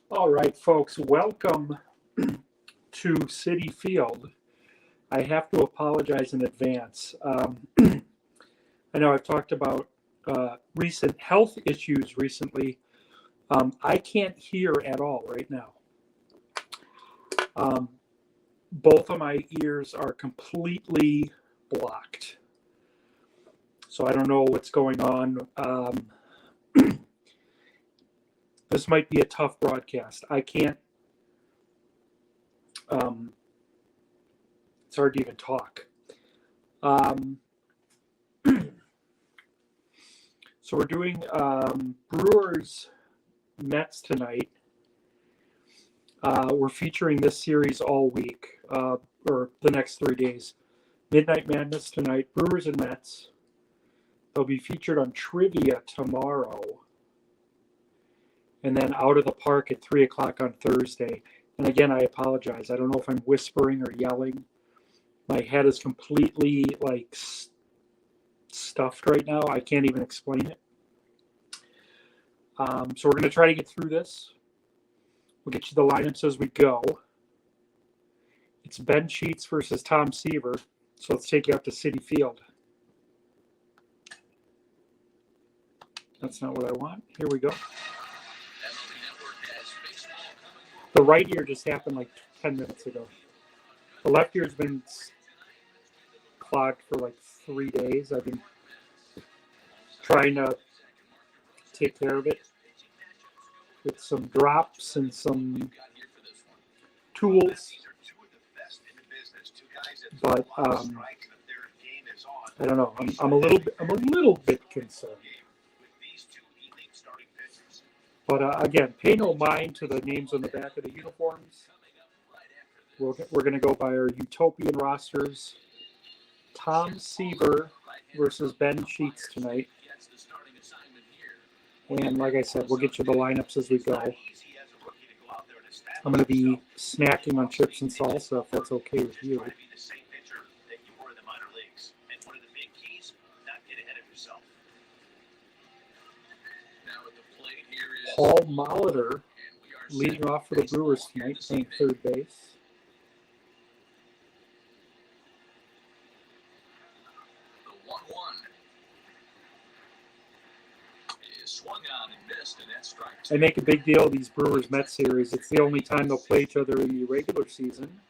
All right, folks, welcome to Citi Field. I have to apologize in advance. I know I've talked about recent health issues recently. I can't hear at all right now. Both of my ears are completely blocked. So I don't know what's going on. This might be a tough broadcast. I can't. It's hard to even talk. So we're doing Brewers Mets tonight. We're featuring this series all week, or the next 3 days. Midnight Madness tonight, Brewers and Mets. They'll be featured on Trivia tomorrow. And then Out of the Park at 3 o'clock on Thursday. And again, I apologize. I don't know if I'm whispering or yelling. My head is completely like stuffed right now. I can't even explain it. So we're going to try to get through this. We'll get you the lineups as we go. It's Ben Sheets versus Tom Seaver. So let's take you out to Citi Field. That's not what I want. Here we go. The right ear just happened like 10 minutes ago. The left ear's been clogged for like 3 days. I've been trying to take care of it with some drops and some tools. But I don't know. I'm a little bit concerned. But again, pay no mind to the names on the back of the uniforms. We're going to go by our utopian rosters. Tom Seaver versus Ben Sheets tonight. And like I said, we'll get you the lineups as we go. I'm going to be snacking on chips and salsa if that's okay with you. Paul Molitor leading off for the Brewers tonight, playing third base. The 1-1 is swung on and missed, and that's strike two. I make a big deal of these Brewers Mets series. It's the only time they'll play each other in the regular season,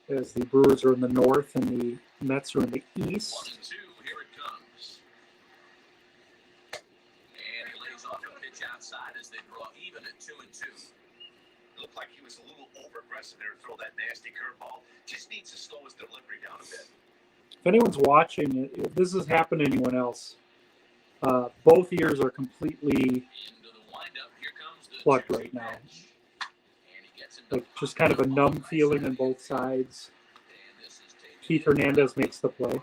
as the Brewers are in the north and the Mets are in the east. 1-2, here it comes. And he lays off a pitch outside as they draw even at 2-2. It looked like he was a little over-aggressive there to throw that nasty curveball. Just needs to slow his delivery down a bit. If anyone's watching, if this has happened to anyone else, both ears are completely plugged right now. Like just kind of a numb feeling on both sides. Keith Hernandez makes the play.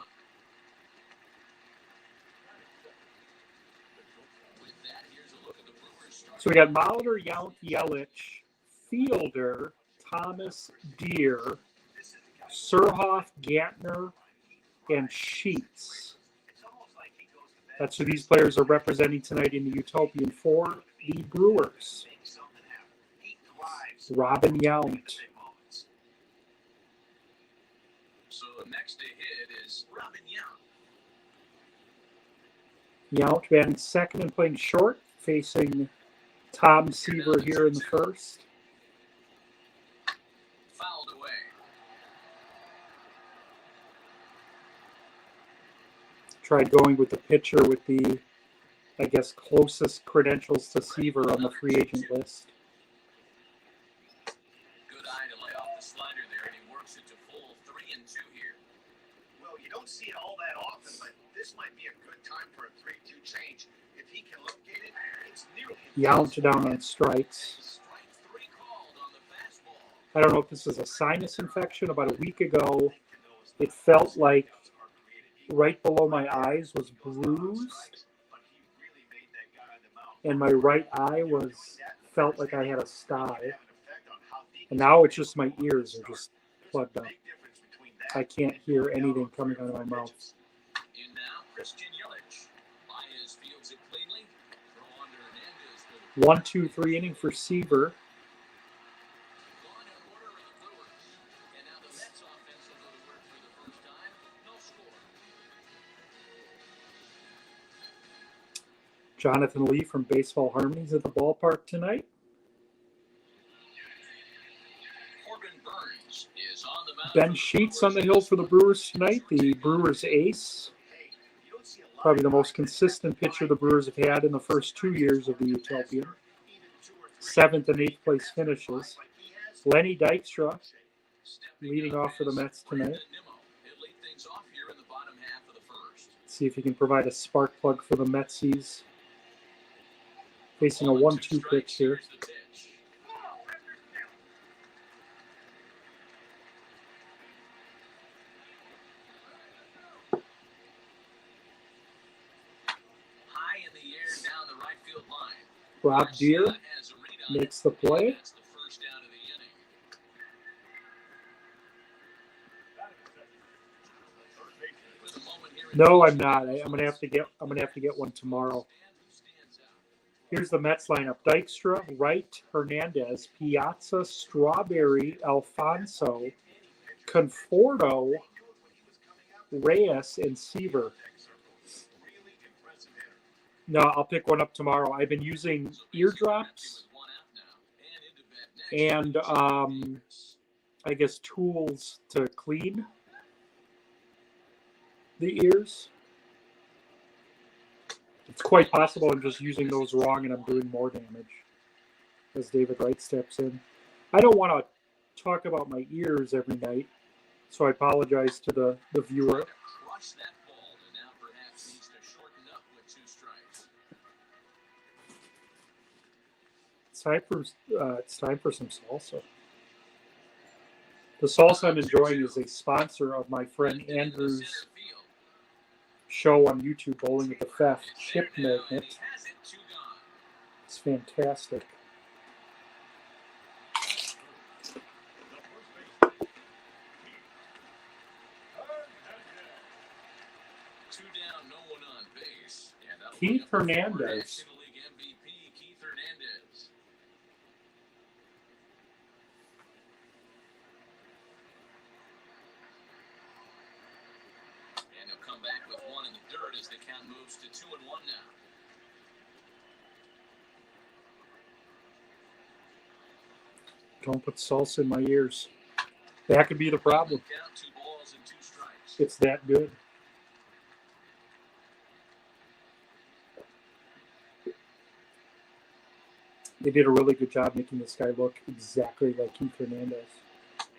So we got Molitor, Yount, Yelich, Fielder, Thomas, Deere, Surhoff, Gantner, and Sheets. That's who these players are representing tonight in the Utopian for the Brewers. Robin Yount. So next to hit is Robin Yount. Yount batting second and playing short, facing Tom Seaver here in the first. Fouled away. Tried going with the pitcher with the, I guess, closest credentials to Seaver on the free agent list. Good eye to lay off the slider there, and he works it to full 3-2 here. Well, you don't see it all that often, but this might be a good time for a 3-2 change. If he can locate it, it's nearly... Yount down on strikes. Strike three called on the fastball. I don't know if this is a sinus infection. About a week ago, it felt like right below my eyes was bruised, and my right eye felt like I had a sty. And now it's just my ears are just plugged up. I can't hear anything coming out of my mouth. In now, Christian Yelich. Baez fields it cleanly. Throw under an end 1-2-3 inning for Seaver. Gone in order of the Brewers. And now the Mets offense will go to work for the first time. No score. Jonathan Lee from Baseball Harmonies at the ballpark tonight. Corbin Burns is on the mound. Ben Sheets on the hill for the Brewers tonight. The Brewers ace. Probably the most consistent pitcher the Brewers have had in the first 2 years of the Utopian. 7th and 8th place finishes. Lenny Dykstra leading off for the Mets tonight. See if he can provide a spark plug for the Metsies. Facing a 1-2 pitch here. High in the air down the right field line. Rob Deere makes the play. That's the first down of the inning. With a moment here in No, I'm not. I'm gonna have to get one tomorrow. Here's the Mets lineup: Dykstra, Wright, Hernandez, Piazza, Strawberry, Alfonso, Conforto, Reyes, and Seaver. No, I'll pick one up tomorrow. I've been using eardrops and I guess tools to clean the ears. It's quite possible I'm just using those wrong and I'm doing more damage as David Wright steps in. I don't want to talk about my ears every night, so I apologize to the viewer. Crush that ball and now perhaps needs to shorten up with 2 strikes. It's time for some salsa. The salsa I'm enjoying is a sponsor of my friend Andrew's show on YouTube, Bowling at the Theft, Chip Magnet. It's fantastic. Two down, no one on base. Keith Hernandez. National League MVP Keith Hernandez. And he'll come back with one in the dirt as the count moves to 2-1 now. Don't put salsa in my ears. That could be the problem. Count 2 balls and 2 strikes. It's that good. They did a really good job making this guy look exactly like Keith Hernandez.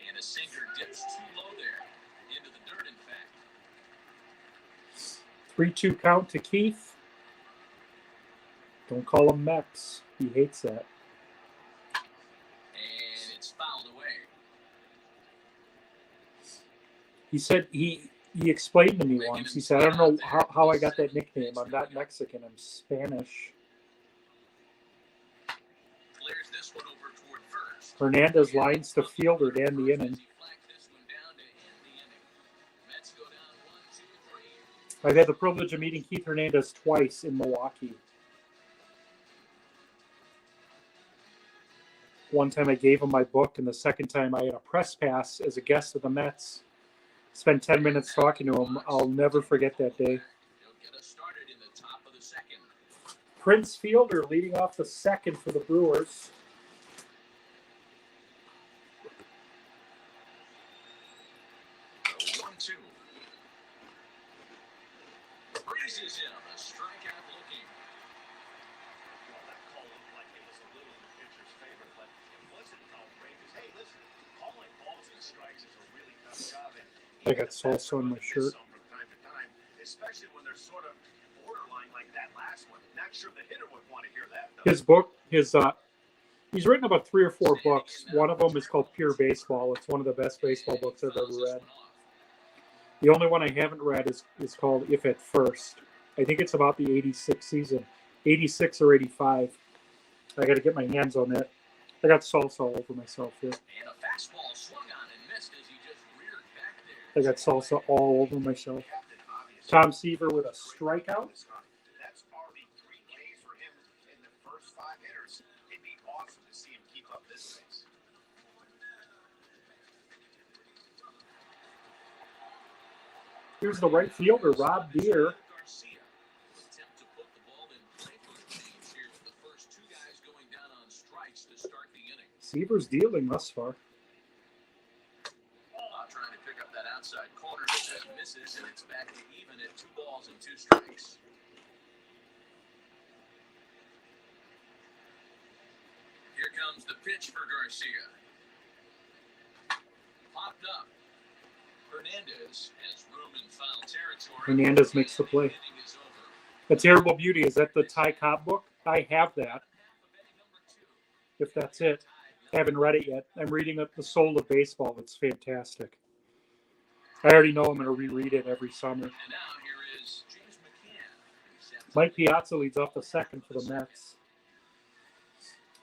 And a sinker dips too low there. Into the dirt, in fact. 3-2 count to Keith. Don't call him Mex. He hates that. And it's fouled away. He said he explained to me once. He said, I don't know how I got that nickname. I'm not Mexican. I'm Spanish. Clears this one over toward first. Hernandez lines to fielder to end the inning. Mets go down 1-2-3. I've had the privilege of meeting Keith Hernandez twice in Milwaukee. One time I gave him my book, and the second time I had a press pass as a guest of the Mets. Spent 10 minutes talking to him. I'll never forget that day. He'll get us started in the top of the second. Prince Fielder leading off the second for the Brewers. So 1-2. Raises him. A strikeout looking. Well, that call looked like it was a little in the pitcher's favor, but it wasn't outrageous. Hey, listen, calling balls and strikes is a really tough job. And I got salsa on my shirt. From time to time, especially when they're sort of borderline like that last one. Not sure the hitter would want to hear that, though. His book, he's written about 3 or 4 books. One of them is called Pure Baseball. It's one of the best baseball books I've ever read. The only one I haven't read is called If at First. I think it's about the 86 season, 86 or 85. I got to get my hands on that. I got salsa all over myself here. And a fastball swung on and missed as he just reared back there. I got salsa all over myself. Tom Seaver with a strikeout. That's already 3 Ks for him in the first 5 hitters. It'd be awesome to see him keep up this pace. Here's the right fielder, Rob Deere. Garcia will attempt to put the ball in play for the change here with the first 2 guys going down on strikes to start the inning. Seaver's dealing thus far. Trying to pick up that outside corner, that misses, and it's back to even at 2 balls and 2 strikes. Here comes the pitch for Garcia. Popped up. Hernandez has room in foul territory. Hernandez makes the play. A Terrible Beauty, is that the Ty Cobb book? I have that. If that's it. I haven't read it yet. I'm reading The Soul of Baseball. It's fantastic. I already know I'm going to reread it every summer. And now here is James McCann. Mike Piazza leads off the second for the Mets.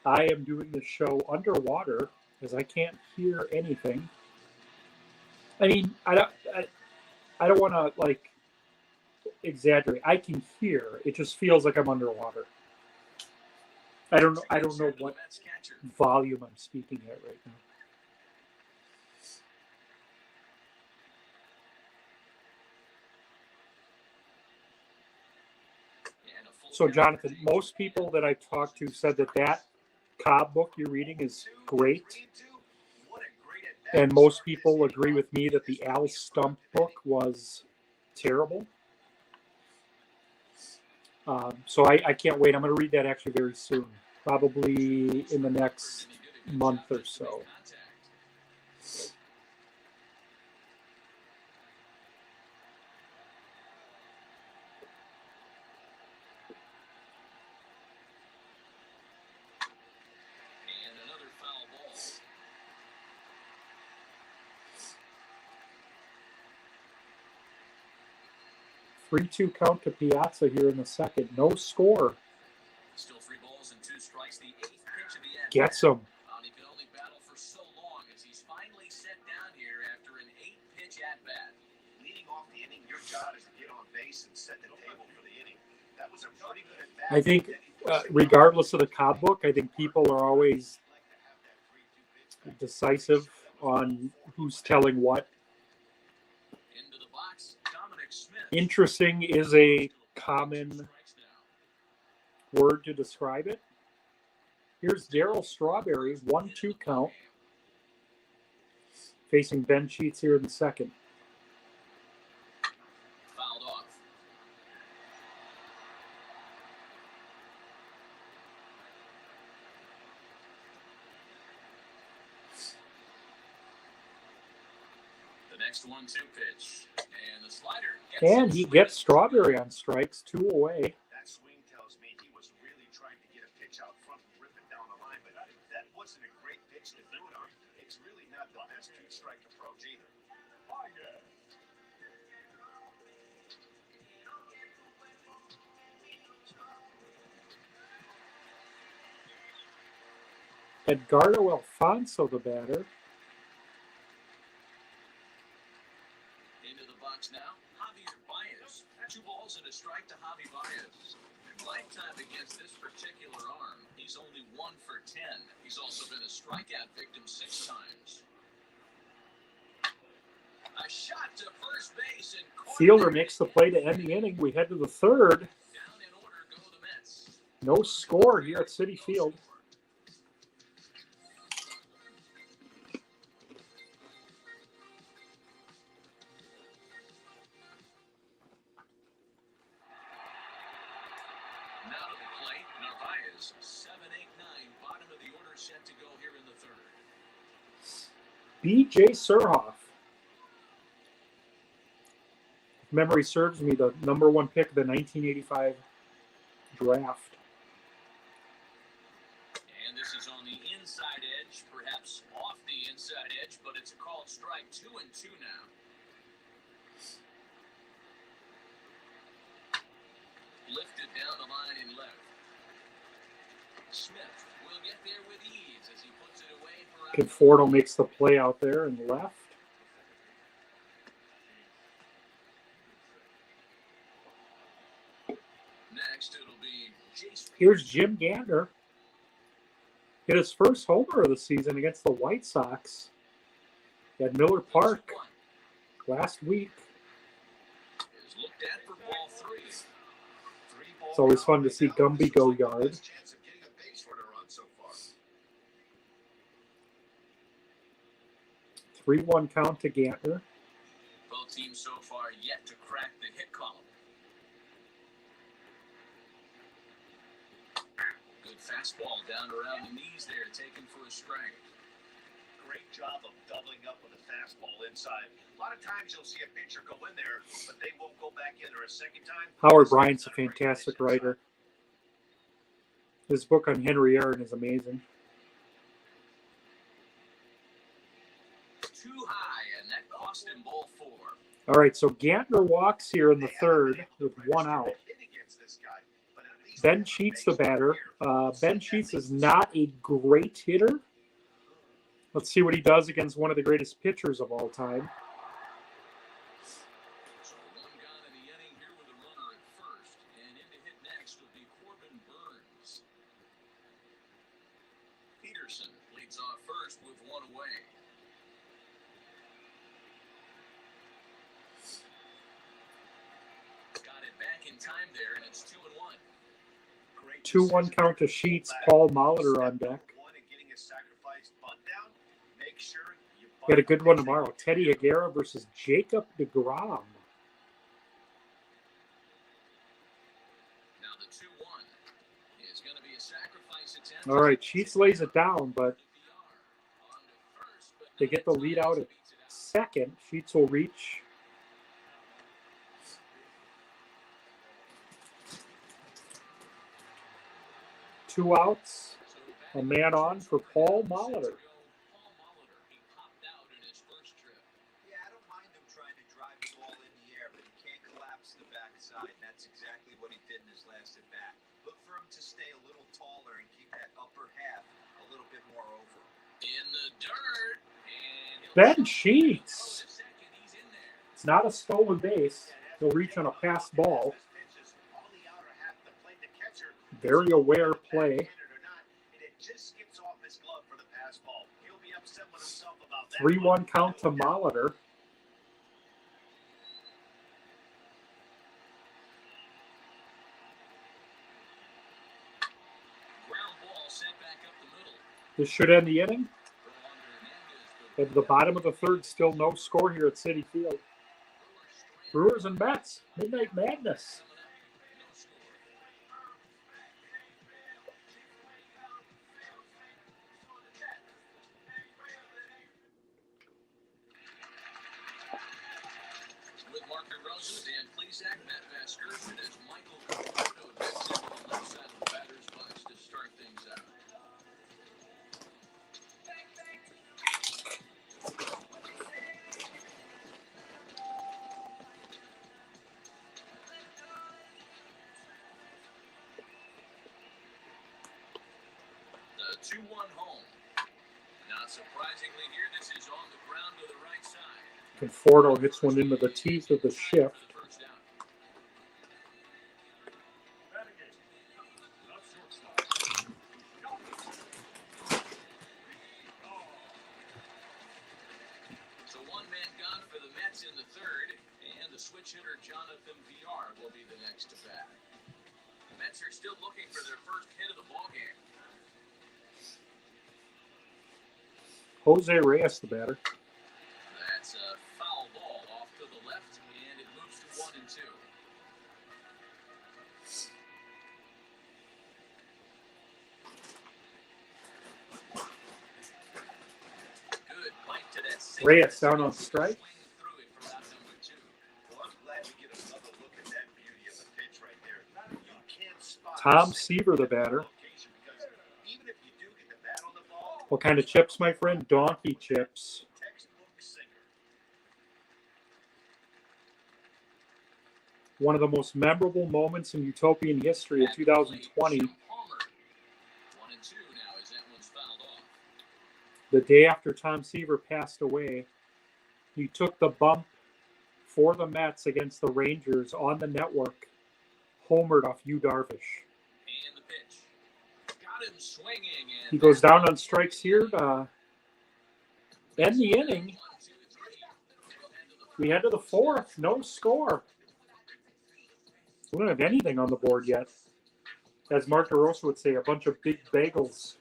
I am doing this show underwater as I can't hear anything. I mean, I don't want to like exaggerate. I can hear. It just feels like I'm underwater. I don't know what volume I'm speaking at right now. So, Jonathan, most people that I talked to said that Cobb book you're reading is great. And most people agree with me that the Al Stump book was terrible. So I can't wait. I'm going to read that actually very soon, probably in the next month or so. And another foul ball. 3-2 count to Piazza here in the second. No score. Still 3 balls and 2 strikes. The 8th pitch of the end. Gets him. He can only battle for so long as he's finally set down here after an 8-pitch at bat. Leading off the inning, your job is to get on base and set the table for the inning. That was a pretty good at bat. I think, regardless of the Cobb book, I think people are always decisive on who's telling what. Into the box, Dominic Smith. Interesting is a common word to describe it. Here's Darryl Strawberry, 1-2 count, facing Ben Sheets here in the second. Fouled off. The next 1-2 pitch. And the slider. And he gets Strawberry on strikes, 2 away. That swing tells me he was really trying to get a pitch out front and rip it down the line, but that wasn't a great pitch to do it on. It's really not the best 2-strike approach either. Edgardo Alfonso, the batter. Into the box now, Javier Baez. 2 balls and a strike to Javi Baez. Lifetime against this particular arm, he's only 1 for 10. He's also been a strikeout victim 6 times. A shot to first base and Fielder makes the play to end the inning. We head to the third. Down in order go the Mets. No score here at Citi Field. Now to the plate, Narvaez, 7-8-9, bottom of the order set to go here in the third. B.J. Surhoff. If memory serves me, the number 1 pick of the 1985 draft. And this is on the inside edge, perhaps off the inside edge, but it's a called strike. 2-2 now. Lifted down the line in left. Smith will get there with ease as he puts it away for Conforto makes the play out there in left. Next, it'll be Here's Jim Gander. Hit his first homer of the season against the White Sox at Miller Park last week. It's always fun to see Gumby go yard. 3-1 count to Gantner. Both teams so far yet to crack the hit column. Good fastball down around the knees there, taken for a strike. Great job of doubling up with a fastball inside. A lot of times you'll see a pitcher go in there, but they won't go back in there a second time. Howard Bryant's a fantastic writer. His book on Henry Aaron is amazing. Too high, and that cost him ball 4. All right, so Gantner walks here in the third with 1 out. Ben Sheets, the batter. Ben Sheets is not a great hitter. Let's see what he does against one of the greatest pitchers of all time. So 1 gone in the inning here with a runner at first, and in to hit next will be Corbin Burns. Peterson leads off first with 1 away. Got it back in time there, and it's 2-1. 2-1 count to Sheets. Paul Molitor on deck. Got a good one tomorrow. Teddy Higuera versus Jacob deGrom. Now the 2-1 is going to be a sacrifice attempt. All right, Sheets lays it down, but they get the lead out at second. Sheets will reach. Two outs, a man on for Paul Molitor. Yeah, I don't mind him trying to drive the ball in the air, but he can't collapse the backside, and that's exactly what he did in his last at-bat. Look for him to stay a little taller and keep that upper half a little bit more over. In the dirt. Ben Sheets. It's not a stolen base. He'll reach on a passed ball. Very aware play. 3-1 count to Molitor. This should end the inning. At the bottom of the third, still no score here at Citi Field. Brewers and Mets, Midnight Madness. With Mark DeRosa, Dan Plesac, Matt Vasgersian, as Michael Conforto gets into the left side of the batter's box to start things out. The 2-1 home. Not surprisingly here, this is on the ground to the right side. Conforto hits one into the teeth of the shift. So 1 man gone for the Mets in the third, and the switch hitter Jonathan VR will be the next to bat. The Mets are still looking for their first hit of the ballgame. Jose Reyes, the batter. That's a foul ball off to the left, and it moves to 1-2. Good bite to that. Reyes down on strike. Through it from out number 2. Well, I'm glad we get another look at that beauty of the pitch right there. You can't spot Tom Seaver, the batter. even if you do get the bat on the ball, What kind of chips, my friend? Donkey chips. textbook singer. One of the most memorable moments in Utopian history of 2020. 1-2 now as that one's fouled off. The day after Tom Seaver passed away, he took the bump for the Mets against the Rangers on the network, homered off Yu Darvish. And him swinging, and He goes down on strikes here to end the inning. 1, 2, 3. We head to the fourth. No score. We don't have anything on the board yet. As Mark DeRosa would say, a bunch of big bagels.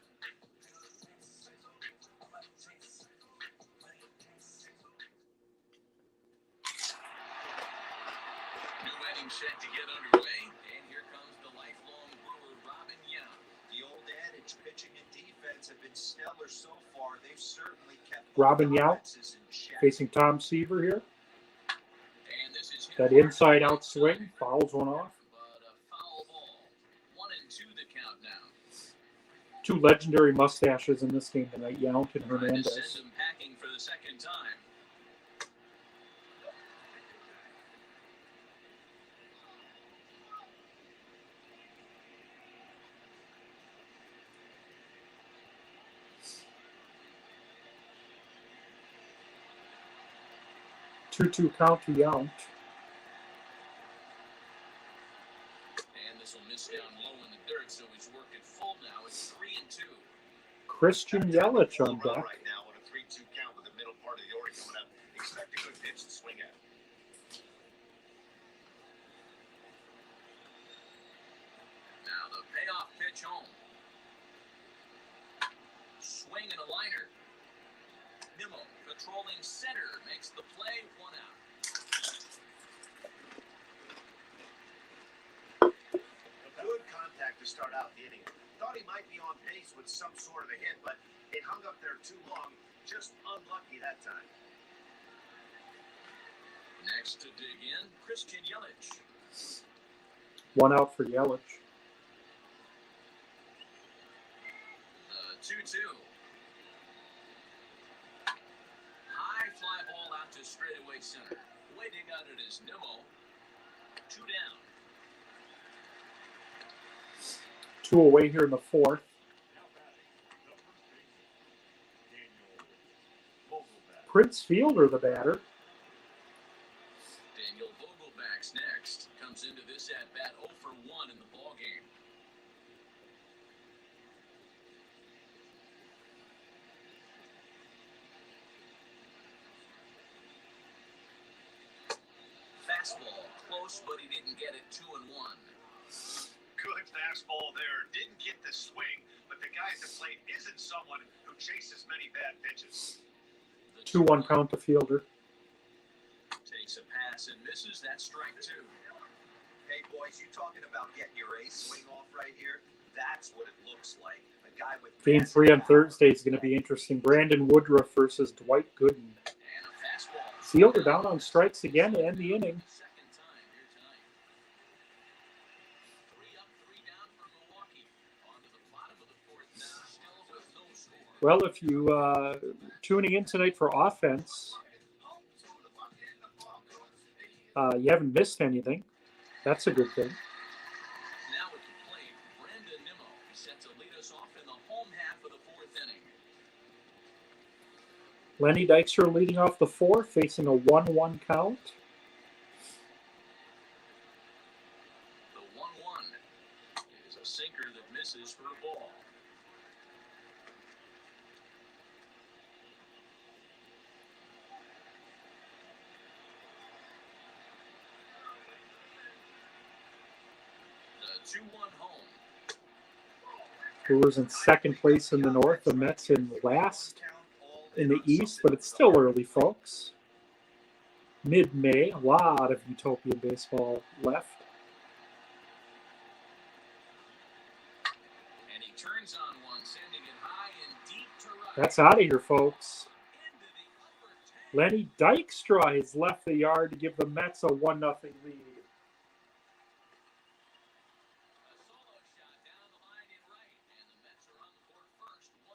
New inning set to get underway, and here comes the lifelong Brewer, Robin Young. The old adage, pitching and defense have been stellar so far. They've certainly kept Robin Yount offenses in check. facing Tom Seaver here. And this is hit That hard inside to out swing fouls one off. but a foul ball. 1 and 2 the count now. Two legendary mustaches in this game tonight, Yount and Trying to Hernandez. send him packing for the second time. Two count to Yount. And this will miss down low in the dirt, so he's working full now. It's 3 and 2. Christian Yelich on Full run deck. right now on a 3-2 count with the middle part of the order coming up. Expect a good pitch to swing at. Now the payoff pitch home. Swing and a liner. Nimmo controlling center makes the play, 1 out. Good contact to start out the inning. Thought he might be on pace with some sort of a hit, but it hung up there too long. Just unlucky that time. Next to dig in, Christian Yelich. One out for Yelich. 2-2. High fly ball out to straightaway center. Waiting on it is Nimmo. 2 down. Two away here in the fourth. Prince Fielder, the batter. Daniel Vogelback's next. Comes into this at bat 0 for 1 in the ball game. Fastball close, but he didn't get it. 2-1. Good fastball there. Didn't get the swing, but the guy at the plate isn't someone who chases many bad pitches. The 2-1 count to Fielder. Takes a pass and misses. That strike 2. Hey, boys, you talking about getting your ace swing off right here? That's what it looks like. A guy with Game 3 on Thursday is going to be interesting. Brandon Woodruff versus Dwight Gooden. And a fastball. Fielder down on strikes again to end the inning. Second time here tonight. 3 up, 3 down for Milwaukee. On to the bottom of the fourth now, still with no score. Well, if you tuning in tonight for offense, you haven't missed anything. That's a good thing. Now at the plate, Brandon Nimmo set to lead us off in the home half of the fourth inning. Lenny Dykstra leading off the fourth, facing a 1-1 count. The 1-1 is a sinker that misses for a ball. The 2-1 home. Brewers in second place in the North, the Mets in last in the East, but it's still early, folks. Mid-May, a lot of utopian baseball left. And he turns on one, sending it high and deep to right. That's out of here, folks. Into the upper tank. Lenny Dykstra has left the yard to give the Mets a 1-0 lead. A solo shot down the line in right, and the Mets are on the board first, 1-0.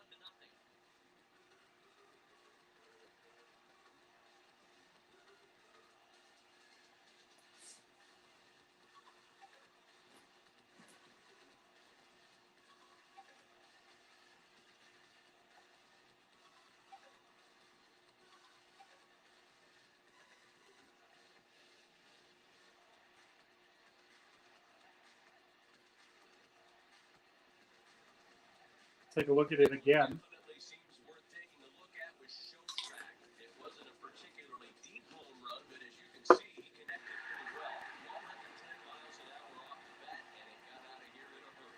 Take a look at it again. Definitely seems worth taking a look at with Shotrack. It wasn't a particularly deep home run, but as you can see, he connected pretty well. 110 miles an hour off the bat, and it got out of here in a hurry.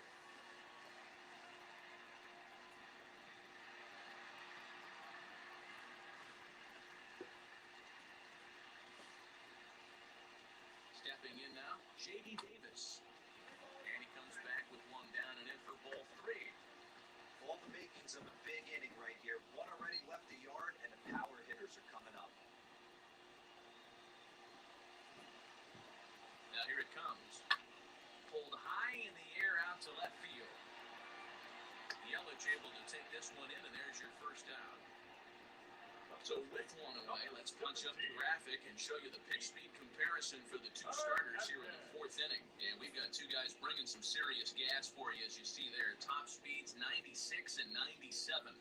Stepping in now, J.D. Davis. And he comes back with one down and in for ball 3. All the makings of a big inning right here. One already left the yard, and the power hitters are coming up. Now here it comes. Pulled high in the air out to left field. Yelich able to take this one in, and there's your first out. So with one away, let's punch up the graphic and show you the pitch speed comparison for the two starters here in the 4th inning. And we've got two guys bringing some serious gas for you, as you see there. Top speeds 96 and 97.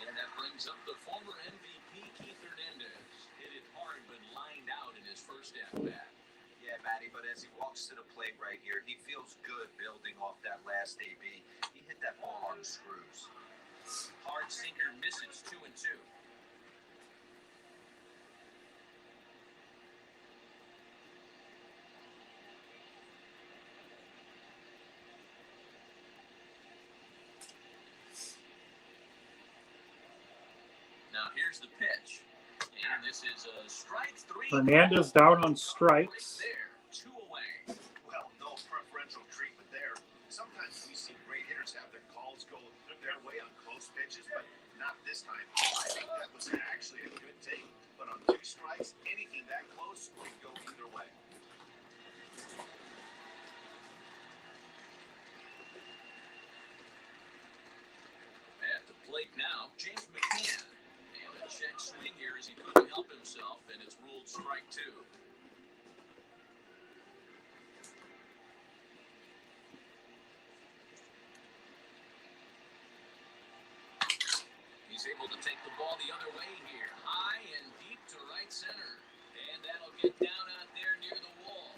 And that brings up the former MVP, Keith Hernandez. Hit it hard, but lined out in his first at-bat. Yeah, Matty, but as he walks to the plate right here, he feels good building off that last AB. He hit that ball on the screws. Hard sinker misses 2-2. Now here's the pitch. And this is a strike 3. Hernandez down on strikes. Right there, 2 away. Well, no preferential treatment there. Sometimes we see great hitters have their calls go their way on close pitches, but not this time. I think that was actually a good take. But on 2 strikes, anything that close can go either way. At the plate now, James McCann. And a check swing here as he couldn't help himself, and it's ruled strike 2. He's able to take the ball the other way here. High and deep to right center. And that'll get down out there near the wall.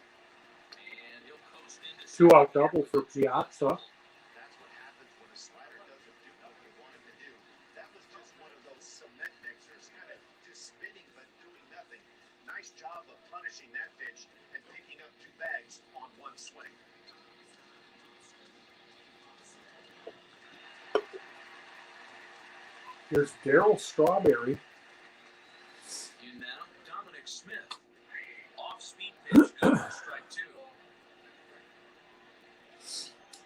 And he'll coast into 2-out double for Piazza. That's what happens when a slider doesn't do what you want him to do. That was just one of those cement mixers, kind of just spinning but doing nothing. Nice job of punishing that pitch and picking up 2 bags on 1 swing. Here's Darryl Strawberry. in now, Dominic Smith. Off-speed pitch, good for strike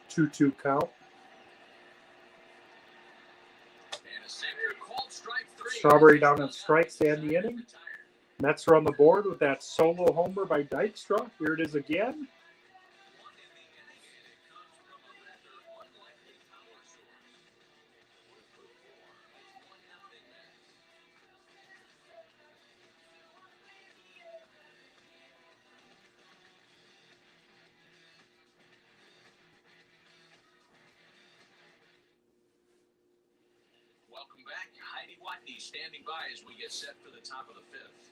2. 2-2 count. And a sinker called strike 3. Strawberry down on strikes to end the inning. Mets are on the board with that solo homer by Dykstra. Here it is again. Welcome back. Heidi Watney standing by as we get set for the top of the 5th.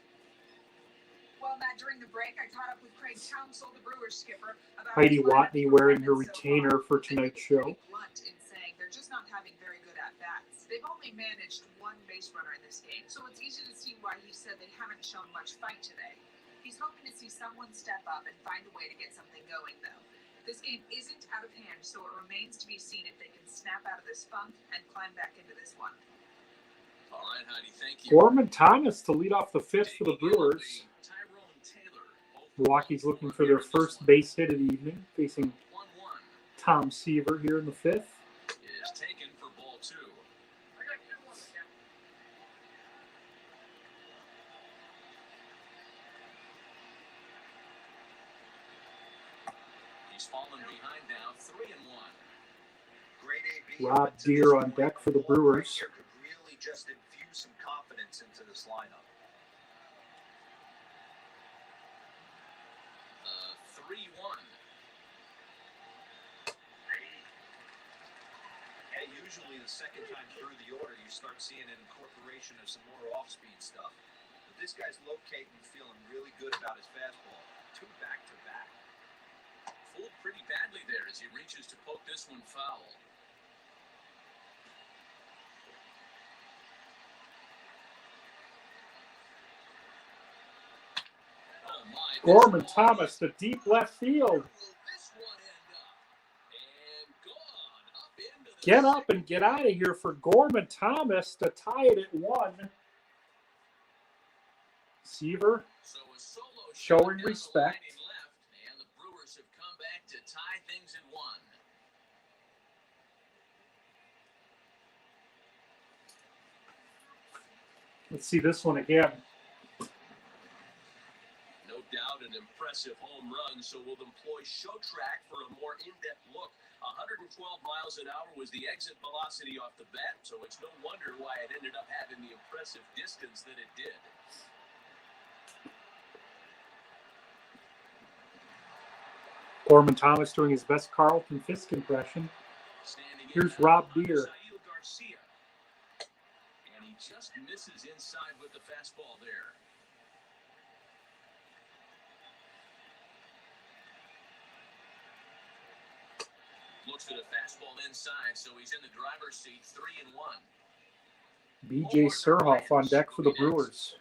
Well, Matt, during the break, I caught up with Craig Counsell, the Brewers skipper, about Heidi his Watney wearing her retainer for tonight's show. Pretty blunt in saying they're just not having very good at-bats. They've only managed 1 base runner in this game, so it's easy to see why he said they haven't shown much fight today. He's hoping to see someone step up and find a way to get something going, though. This game isn't out of hand, so it remains to be seen if they can snap out of this funk and climb back into this one. All right, Heidi, thank you. Gorman Thomas to lead off the 5th for the Brewers. Milwaukee's looking for their first base hit of the evening, facing 1-1 Tom Seaver here in the 5th. is taken for ball 2. He's fallen behind now, 3-1. Great AB. Rob Deere on deck for the Brewers. Right here could really just infuse some confidence into this lineup. 3-1. And usually the second time through the order, you start seeing an incorporation of some more off-speed stuff. But this guy's locating, feeling really good about his fastball. 2 back-to-back. Full pretty badly there as he reaches to poke this one foul. Oh my! Gorman Thomas to deep left field. This one end up and gone up into the Get up and get out of here for Gorman Thomas to tie it at 1. Seaver So a solo shot showing down the respect. line he left, and the Brewers have come back to tie things at 1. Let's see this one again. No doubt an impressive home run, so we'll employ Show Track for a more in-depth look. 112 miles an hour was the exit velocity off the bat, so it's no wonder why it ended up having the impressive distance that it did. Gorman Thomas doing his best Carlton Fisk impression. Standing Here's in Rob now, Deere. Sail Garcia. And he just misses inside with the fastball there. Looks at a fastball inside, so he's in the driver's seat, 3-1. BJ Surhoff on deck for the Brewers.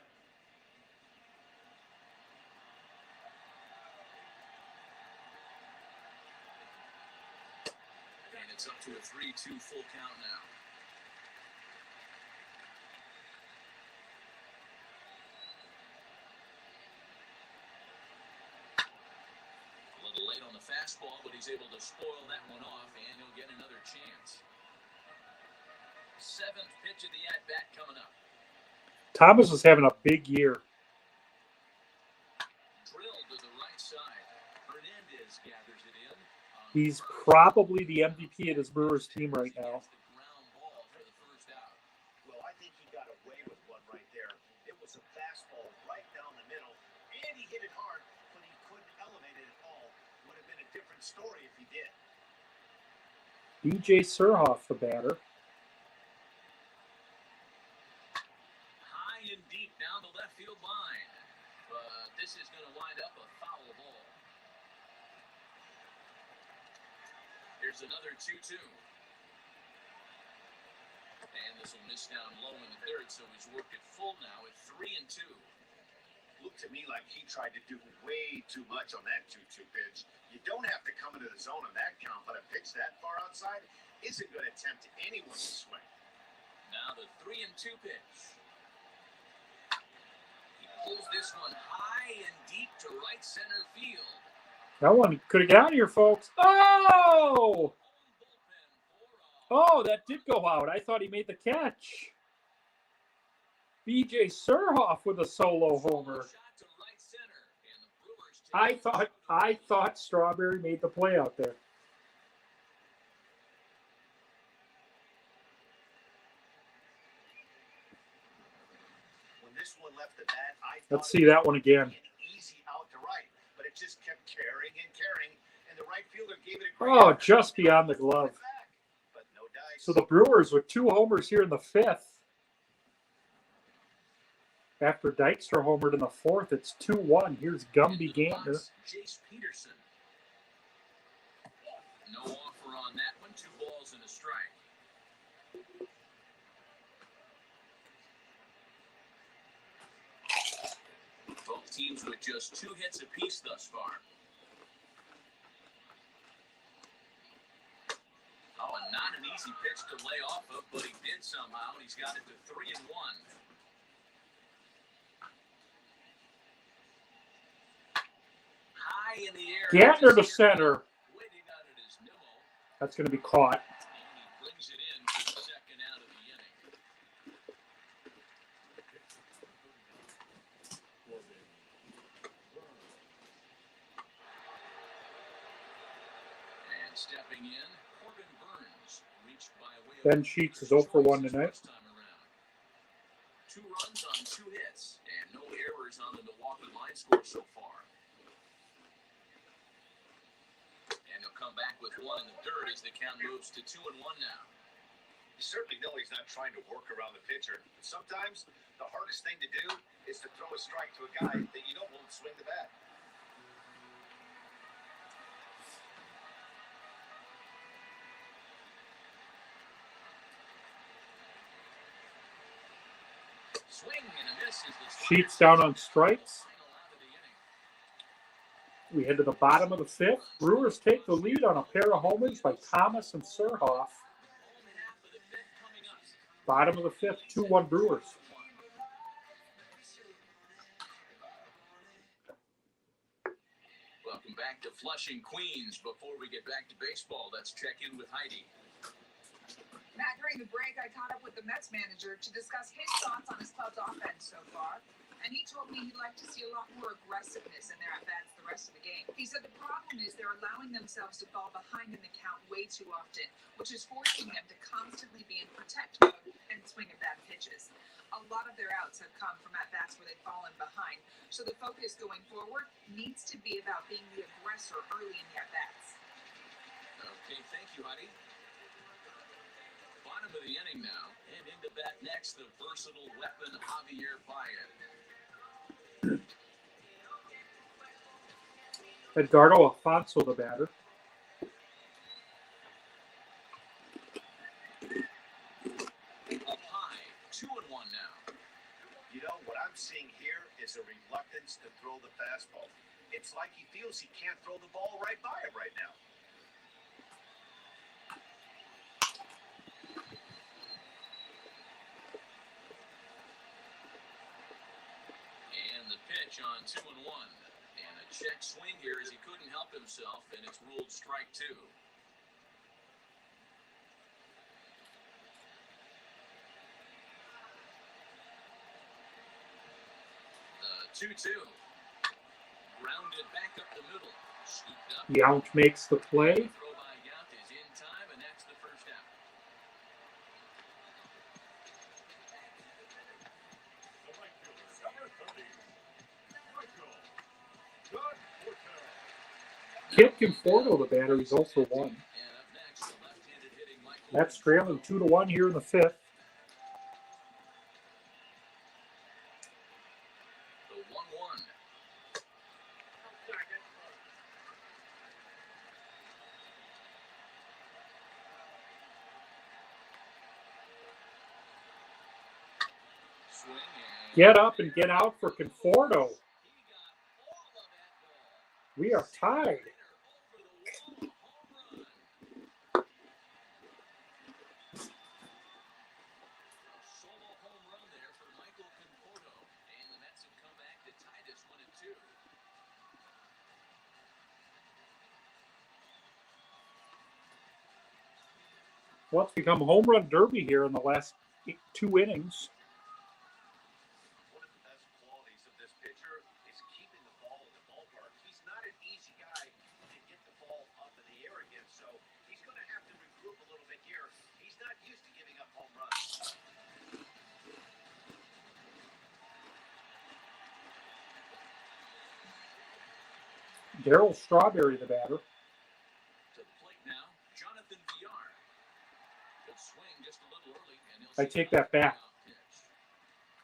And it's up to a 3-2 full count now. A little late on the fastball, but he's able to spoil that one off, and he'll get another chance. 7th pitch of the at-bat coming up. Thomas is having a big year. Drilled to the right side. Hernandez gathers it in. He's probably the MVP of this Brewers team right now. The ground ball for the first out. Well, I think he got away with one right there. It was a fastball right down the middle, and he hit it hard, but he couldn't elevate it at all. Would have been a different story if he did. BJ Surhoff, the batter. High and deep down the left field line. But this is going to wind up a foul ball. Here's another 2-2. And this will miss down low in the third, so he's worked it full now at 3-2. Looked to me like he tried to do way too much on that 2-2 pitch. You don't have to come into the zone on that count, but a pitch that far outside isn't going to tempt anyone to swing. Now the 3-2 pitch. He pulls this one high and deep to right center field. That one could have got out of here, folks. Oh! Oh, that did go out. I thought he made the catch. BJ Surhoff with a solo homer. I thought Strawberry made the play out there. When this one left the bat, I Let's see that one again. an easy out to right, but it just kept carrying and carrying, and the right fielder gave it a great Oh, effort. just beyond the glove. But no dice. So the Brewers with 2 homers here in the 5th. After Dykstra homered in the 4th, it's 2-1. Here's Gumby Gantner. Jace Peterson. No offer on that one. 2 balls and a strike. Both teams with just 2 hits apiece thus far. Oh, and not an easy pitch to lay off of, but he did somehow. He's got it to 3-1. High in the air. Gantner to center. Waiting out at his nimmo, That's going to be caught. and he brings it in for the second out of the inning. And stepping in, Corbin Burns reached by way of Ben Sheets is 0 for 1 tonight. first time around. 2 runs on 2 hits, and no errors on the Milwaukee line score so far. And he'll come back with 1 in the dirt as the count moves to 2-1 now. You certainly know he's not trying to work around the pitcher. Sometimes the hardest thing to do is to throw a strike to a guy that you don't want to swing the bat. Swing and a miss is the strike. Sheets down on strikes. Final out of the inning. We head to the bottom of the fifth. Brewers take the lead on a pair of homers by Thomas and Surhoff. Home half of the fifth coming up. Bottom of the fifth, 2-1 Brewers. Welcome back to Flushing, Queens. Before we get back to baseball, let's check in with Heidi. Matt, during the break, I caught up with the Mets manager to discuss his thoughts on his club's offense so far. And he told me he'd like to see a lot more aggressiveness in their at-bats the rest of the game. He said the problem is they're allowing themselves to fall behind in the count way too often, which is forcing them to constantly be in protect mode and swing at bad pitches. A lot of their outs have come from at-bats where they've fallen behind. So the focus going forward needs to be about being the aggressor early in the at-bats. Okay, thank you, Heidi. Bottom of the inning now, and into bat next, the versatile weapon Javier Baez. Edgardo Alfonso, the batter. Up high, 2-1 now. You know, what I'm seeing here is a reluctance to throw the fastball. It's like he feels he can't throw the ball right by him right now. And the pitch on 2-1. And a check swing here as he couldn't help himself, and it's ruled strike two. The 2-2. Grounded back up the middle. Scooped up. Yount makes the play. Throw by Yount is in time, and that's the first out. Kid Conforto, the batter, he's also one. And up next, the left-handed hitting Michael. That's trailing 2-1 here in the fifth. The 1-1. Swing and Get up and get out for Conforto. he got all of that ball. We are tied. Over the wall, home run. A solo home run there for Michael Conforto, and the Mets have come back to tie this 1-2. Well, it's become home run derby here in the last 2 innings. One of the best qualities of this pitcher is keeping the ball in the ballpark. He's not an easy guy to get the ball up in the air against, so he's going to have to regroup a little bit here. He's not used to giving up home runs. Darryl Strawberry, the batter. To the plate now, Jonathan VR. Good swing just a little early, and he'll I take that back. pitch.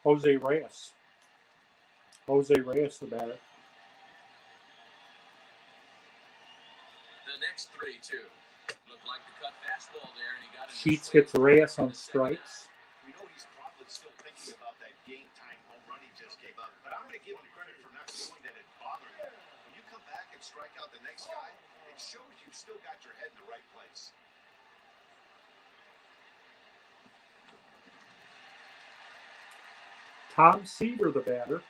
Jose Reyes. Jose Reyes, the batter. The next 3-2. Looked like the cut fastball there, and he got it. Sheets gets Reyes on strikes. We know he's probably still thinking about that game-time home run he just gave up, but I'm going to give him credit for not showing that it bothered him. When you come back and strike out the next guy, it shows you've still got your head in the right place. Tom Seaver, the batter.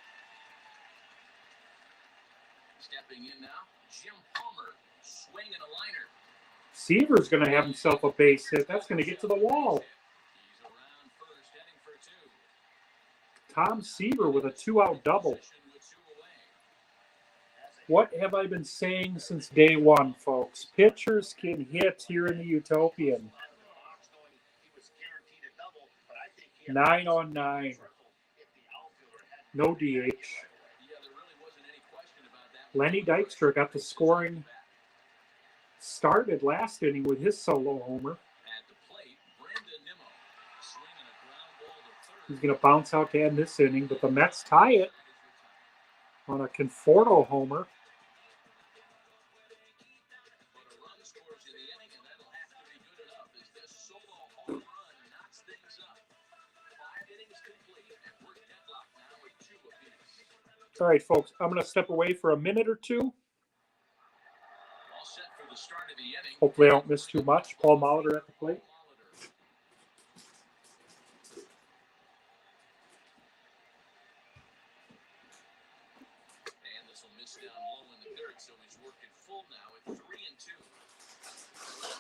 Stepping in now, Jim Palmer. Swing and a liner. Seaver's going to have himself a base hit. That's going to get to the wall. He's around first, heading for two. Tom Seaver with a 2-out double. Position with two away. What have I been saying since day one, folks? Pitchers can hit here in the Utopian. 9 on 9. No DH. Yeah, there really wasn't any question about that. Lenny Dykstra got the scoring started last inning with his solo homer. At the plate, Brandon Nimmo. Swinging a ground ball to third. He's going to bounce out to end this inning, but the Mets tie it on a Conforto homer. But a run scores in the inning, and that'll have to be good enough as this solo home run knocks things up. 5 innings All right, folks, I'm going to step away for a minute or two. Hopefully I don't miss too much. Paul Molitor at the plate. And this will miss down low in the third, so he's working full now at 3-2.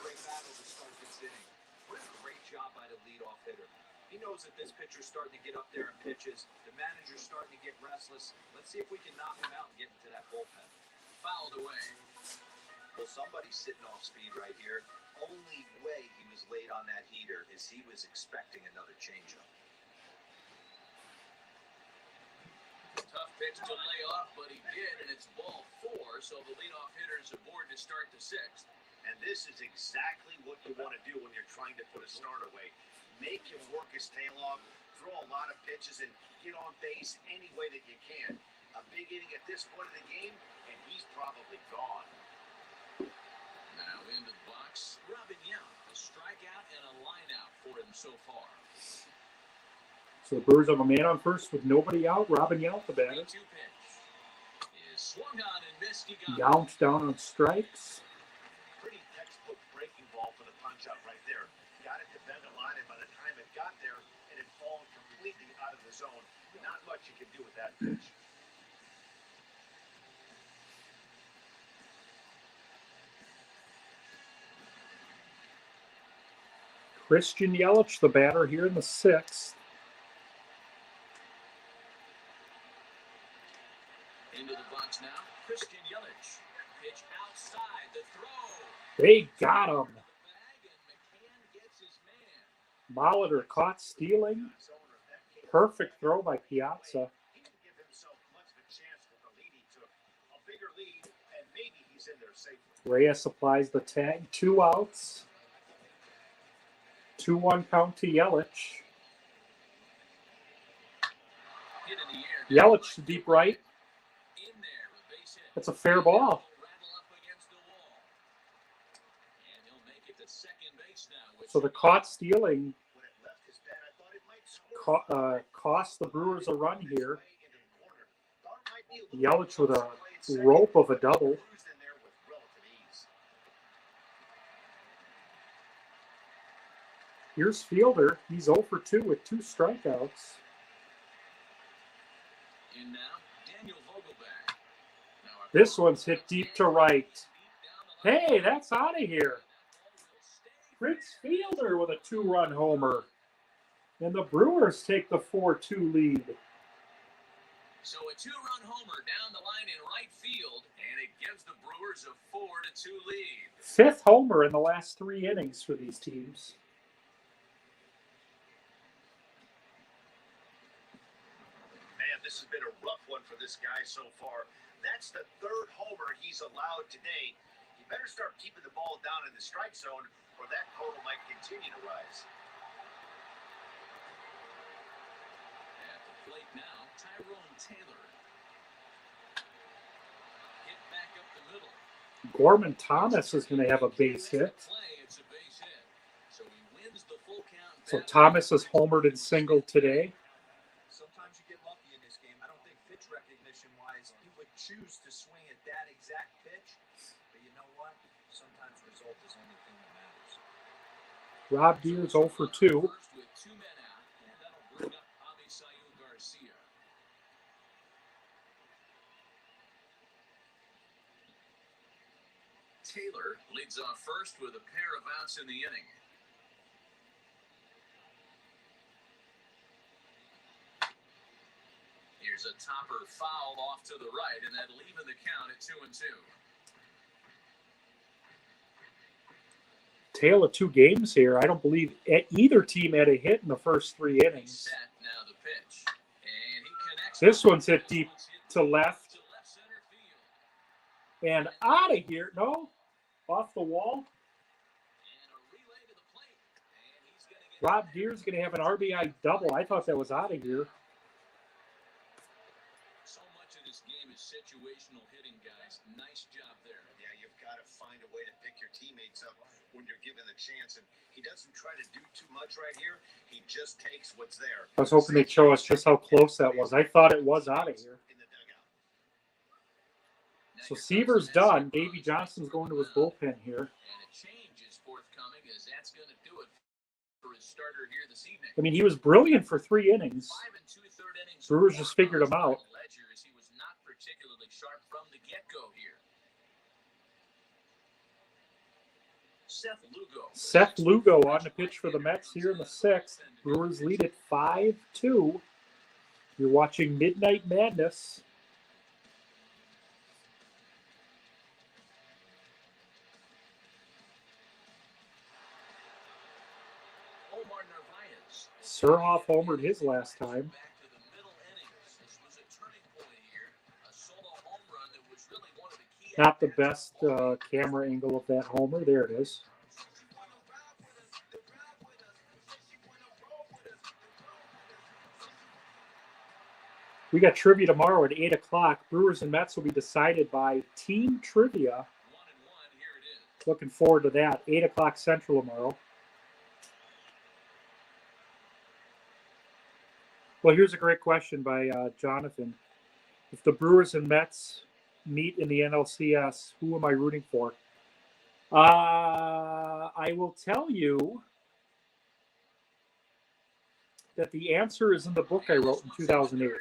Great battle to start this inning. What a great job by the leadoff hitter. He knows that this pitcher's starting to get up there in pitches. The manager's starting to get restless. Let's see if we can knock him out and get into that bullpen. Fouled away. Well, somebody's sitting off speed right here. Only way he was late on that heater is he was expecting another changeup. Tough pitch to lay off, but he did, and it's ball 4, so the leadoff hitter is aboard to start the 6th. And this is exactly what you want to do when you're trying to put a start away. Make him work his tail off, throw a lot of pitches, and get on base any way that you can. A big inning at this point of the game, and he's probably gone. Now into the box, Robin Yount. A strikeout and a lineout for him so far. So the Brewers have a man on first with nobody out. Robin Yount, the batter. 3-2 pitch is swung on and missed. He got Yount down on strikes. Pretty textbook breaking ball for the punch out right there. Got it to bend a line, and by the time it got there, it had fallen completely out of the zone. Not much you can do with that pitch. Christian Yelich, the batter here in the 6th. into the box now. Christian Yelich. Pitch outside the throw. They got him. The bag, and McCann gets his man. Molitor caught stealing. Perfect throw by Piazza. He didn't give himself much of a chance with the lead he took. A bigger lead, and maybe he's in there safely. Reyes applies the tag. 2 outs. 2-1 count to Yelich. Hit in the air. Yelich to deep right. In there, a base hit. That's a fair ball. Rattle up against the wall. And he'll make it to second base now. So the caught stealing When it left his bat, I thought it might score. cost the Brewers a run here. Into the corner. Thought it might be a little Yelich with a played second. rope of a double. Cruised in there with relative ease. Here's Fielder. He's 0 for 2 with 2 strikeouts. In now, Daniel Vogelback. Now our This one's hit deep to right. Hey, that's out of here. Fritz Fielder with a 2-run homer. And the Brewers take the 4-2 lead. So a 2-run homer down the line in right field, and it gives the Brewers a 4-2 lead. 5th homer in the last 3 innings for these teams. Man, this has been a rough one for this guy so far. That's the 3rd homer he's allowed today. He better start keeping the ball down in the strike zone, or that total might continue to rise. At the plate now, Tyrone Taylor. Hit back up the middle. Gorman Thomas is going to have a base hit. It's a base hit. So he wins the full count. So Thomas is homered and singled today. Sometimes you get lucky in this game. I don't think pitch recognition-wise, he would choose to swing at that exact pitch. But you know what? Sometimes result is the only thing that matters. Rob Deers 0 for 2. First with 2 men out, and that'll bring up Avisail Garcia. Taylor leads off first with a pair of outs in the inning. Here's a topper fouled off to the right, and that'll even the count at 2-2. Tale of 2 games here. I don't believe either team had a hit in the first 3 innings. Set now the pitch, and he connects. This one's hit deep to left to left center field. and out of here. No, off the wall. And a relay to the plate, and he's going to get Rob Deers going to have an RBI double. I thought that was out of here. So much of this game is situational hitting, guys. Nice job there. Yeah, you've got to find a way to pick your teammates up when you're given the chance. And he doesn't try to do too much right here. He just takes what's there. I was hoping they'd show us just how close that was. I thought it was out of here. In the dugout. So Seaver's done. Davey Johnson's going to his bullpen here. And a change is forthcoming, as that's going to do it for his starter here this evening. I mean, he was brilliant for 3 innings. 5 2/3 innings. Brewers just figured him out. Ledger, as he was not particularly sharp from the get-go here. Seth Lugo on the pitch for the Mets here in the 6th. Brewers lead it 5-2. You're watching Midnight Madness. Surhoff homered his last time. Not the best camera angle of that homer. There it is. We got trivia tomorrow at 8 o'clock. Brewers and Mets will be decided by team trivia. Looking forward to that. 8 o'clock Central tomorrow. Well, here's a great question by Jonathan. If the Brewers and Mets meet in the NLCS, who am I rooting for? I will tell you that the answer is in the book I wrote in 2008.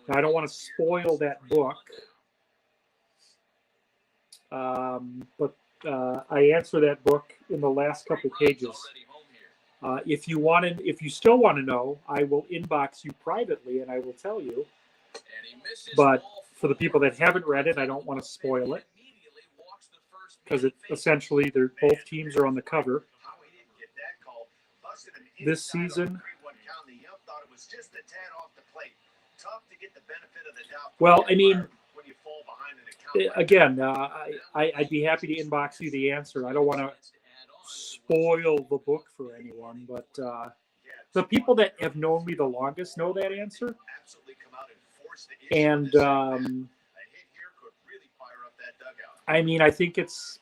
Now, I don't want to spoil that book, but I answer that book in the last couple pages. If you still want to know, I will inbox you privately and I will tell you. But for the people that haven't read it, I don't want to spoil it because essentially both teams are on the cover. This season, well, I mean, again, I'd be happy to inbox you the answer. I don't want to spoil the book for anyone, but the people that have known me the longest know that answer. And I mean, I think it's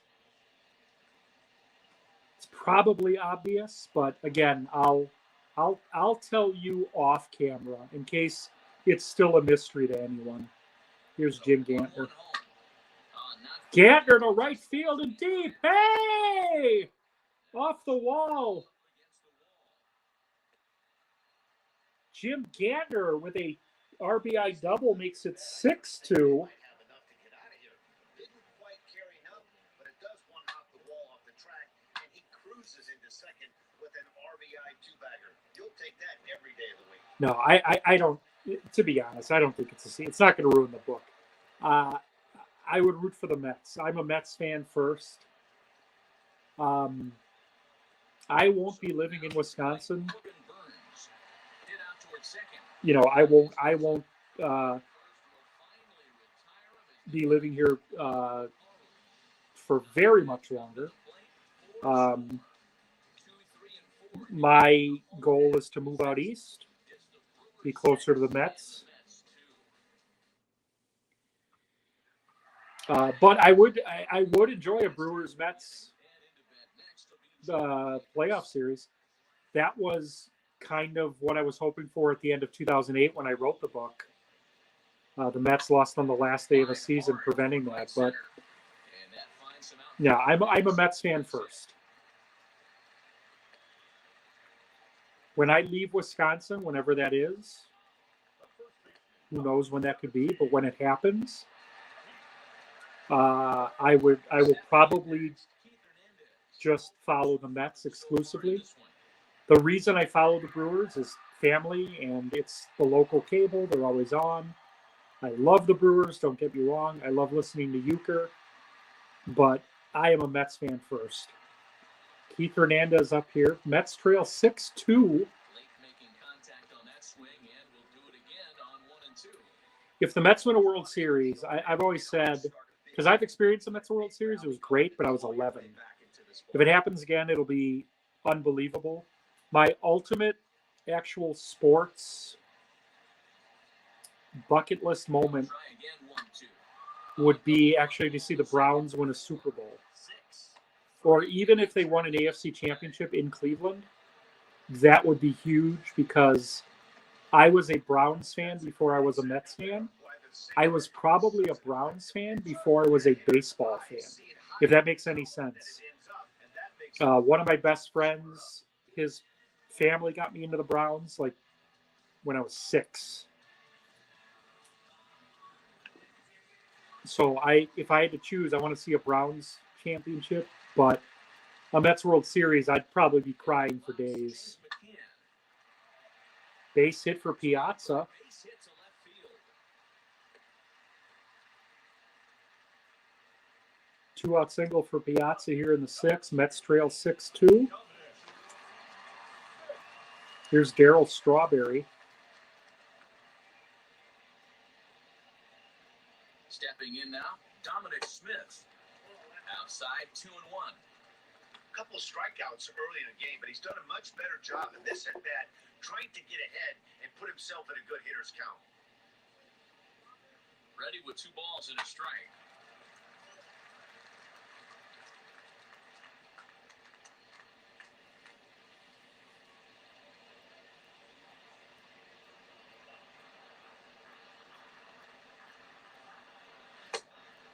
probably obvious, but again, I'll tell you off camera in case it's still a mystery to anyone. Here's Jim Gantner. Gantner to right field and deep. Hey! Off the wall. Jim Gantner with a RBI double makes it 6-2. No, I don't. To be honest, I don't think it's not going to ruin the book. I would root for the Mets. I'm a Mets fan first. I won't be living in Wisconsin. You know, I won't be living here for very much longer. My goal is to move out east, be closer to the Mets. But I would enjoy a Brewers Mets playoff series. That was kind of what I was hoping for at the end of 2008 when I wrote the book. The Mets lost on the last day of the season, preventing that. But yeah, I'm a Mets fan first. When I leave Wisconsin, whenever that is, who knows when that could be, but when it happens, I will probably just follow the Mets exclusively. The reason I follow the Brewers is family, and it's the local cable. They're always on. I love the Brewers, don't get me wrong. I love listening to Euchre, but I am a Mets fan first. Keith Hernandez up here. Mets trail 6-2. If the Mets win a World Series, I've always said, because I've experienced the Mets World Series, it was great, but I was 11. If it happens again, it'll be unbelievable. My ultimate actual sports bucket list moment would be actually to see the Browns win a Super Bowl. or even if they won an AFC championship in Cleveland, that would be huge because I was a Browns fan before I was a Mets fan. I was probably a Browns fan before I was a baseball fan, if that makes any sense. One of my best friends, his family got me into the Browns like when I was 6. So if I had to choose, I want to see a Browns championship, but a Mets World Series, I'd probably be crying for days. Base hit for Piazza. Two-out single for Piazza here in the 6th. Mets trail 6-2. Here's Darryl Strawberry. Stepping in now, Dominic Smith. Outside, 2-1. A couple of strikeouts early in the game, but he's done a much better job in this at-bat, trying to get ahead and put himself in a good hitter's count. Ready with 2 balls and a strike.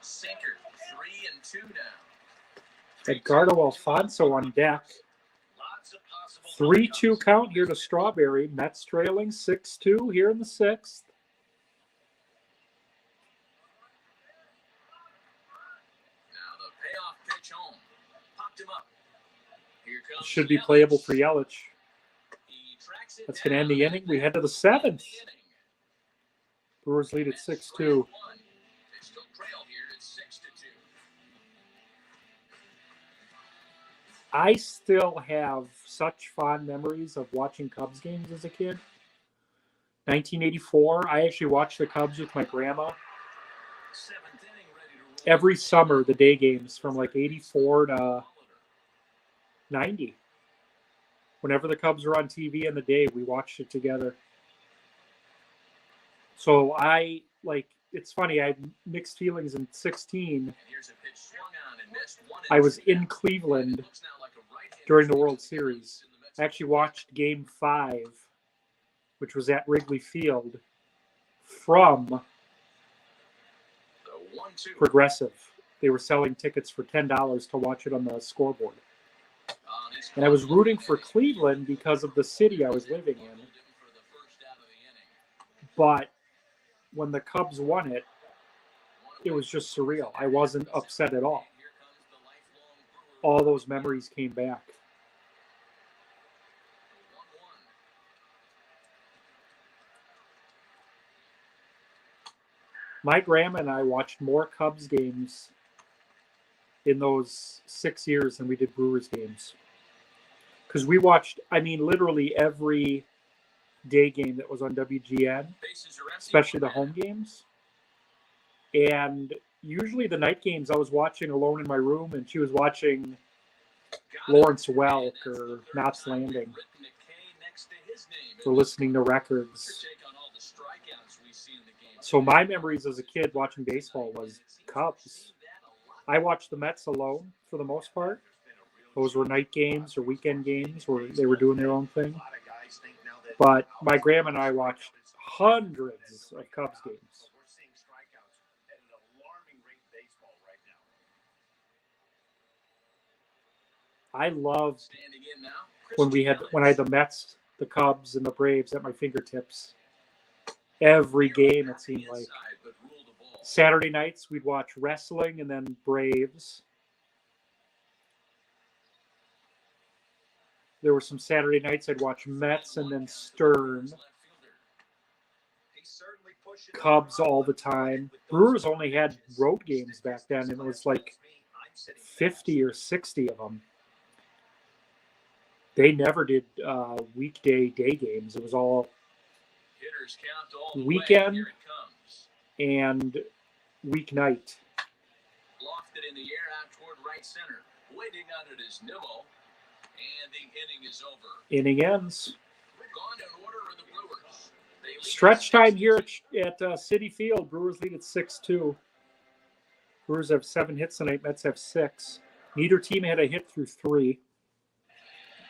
Sinker, 3-2 now. Edgardo Alfonso on deck. 3-2 count here to Strawberry. Mets trailing 6-2 here in the 6th. Now the payoff pitch home. Popped him up. Here comes Should be Yelich. playable for Yelich. He tracks it That's going to end down the inning. We head to the in 7th. the inning. Brewers lead at Mets 6-2. trail 1. They still trail here at 6-2. I still have such fond memories of watching Cubs games as a kid. 1984, I actually watched the Cubs with my grandma. 7th inning, ready to roll. Every summer, the day games from like 84 to 90. Whenever the Cubs were on TV in the day, we watched it together. So it's funny, I had mixed feelings in 16. And here's a pitch swung on and missed. 1-2 I was in now. Cleveland Looks now like a right-hander during the swinging World the Series. Mets in the Mets. I actually watched Game 5, which was at Wrigley Field, from The 1-2. Progressive. They were selling tickets for $10 to watch it on the scoreboard. He's And I was caught rooting one for inning. Cleveland because of the city I was living in. Bundled him for the first out of the inning. But when the Cubs won it, it was just surreal. I wasn't upset at all. Here comes the lifelong Brewer. All those memories came back. 1-1. My grandma and I watched more Cubs games in those 6 years than we did Brewers games. Because we watched, literally every day game that was on WGN, Bases are empty. especially the home games. And usually the night games I was watching alone in my room, and she was watching Lawrence Welk or Knott's Landing or listening to records. So my memories as a kid watching baseball was Cubs. I watched the Mets alone for the most part. Those were night games or weekend games where they were doing their own thing. But my grandma and I watched hundreds of Cubs games. We're seeing strikeouts at an alarming rate in baseball right now. I loved Standing in now, when I had the Mets, the Cubs, and the Braves at my fingertips. Every game, it seemed like. Saturday nights, we'd watch wrestling and then Braves. There were some Saturday nights I'd watch Mets and then Stern. Cubs all the time. Brewers only had road games back then, and it was like 50 or 60 of them. They never did weekday day games. It was all weekend and weeknight. Lofted in the air out toward right center. Waiting on it is Nimmo. And the inning is over. Inning ends. Gone in order are the Brewers. They lead Stretch time 6-2. here at Citi Field. Brewers lead at 6-2. Brewers have 7 hits tonight. Mets have 6. Neither team had a hit through 3.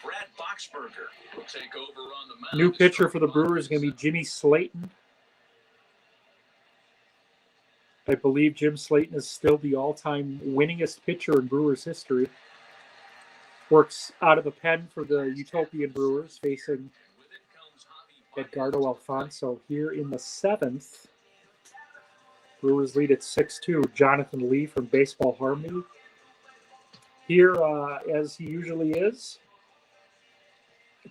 Brad Boxberger will take over on the mound. New pitcher for the Brewers is going to be Jimmy Slayton. I believe Jim Slayton is still the all-time winningest pitcher in Brewers history. Works out of the pen for the Utopian Brewers, facing Edgardo Alfonso here in the 7th. Brewers lead at 6-2. Jonathan Lee from Baseball Harmony. Here, as he usually is,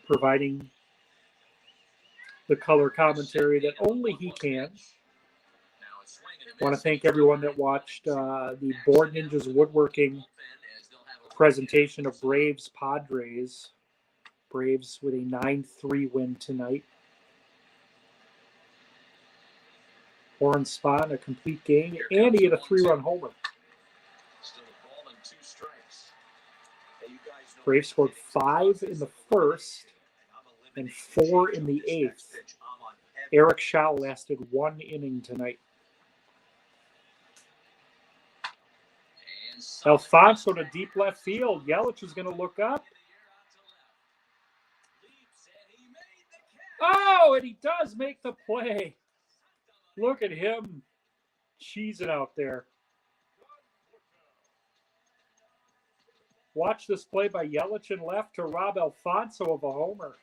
providing the color commentary that only he can. I want to thank everyone that watched the Board Ninjas Woodworking presentation of Braves Padres. Braves with a 9-3 win tonight. Warren Spahn, a complete game, and he hit a 3-run homer. Braves scored 5 in the first and 4 in the 8th. Eric Shaw lasted 1 inning tonight. Alfonso to deep left field. Yelich is going to look up. Oh, and he does make the play. Look at him cheesing out there. Watch this play by Yelich in left to rob Alfonso of a homer.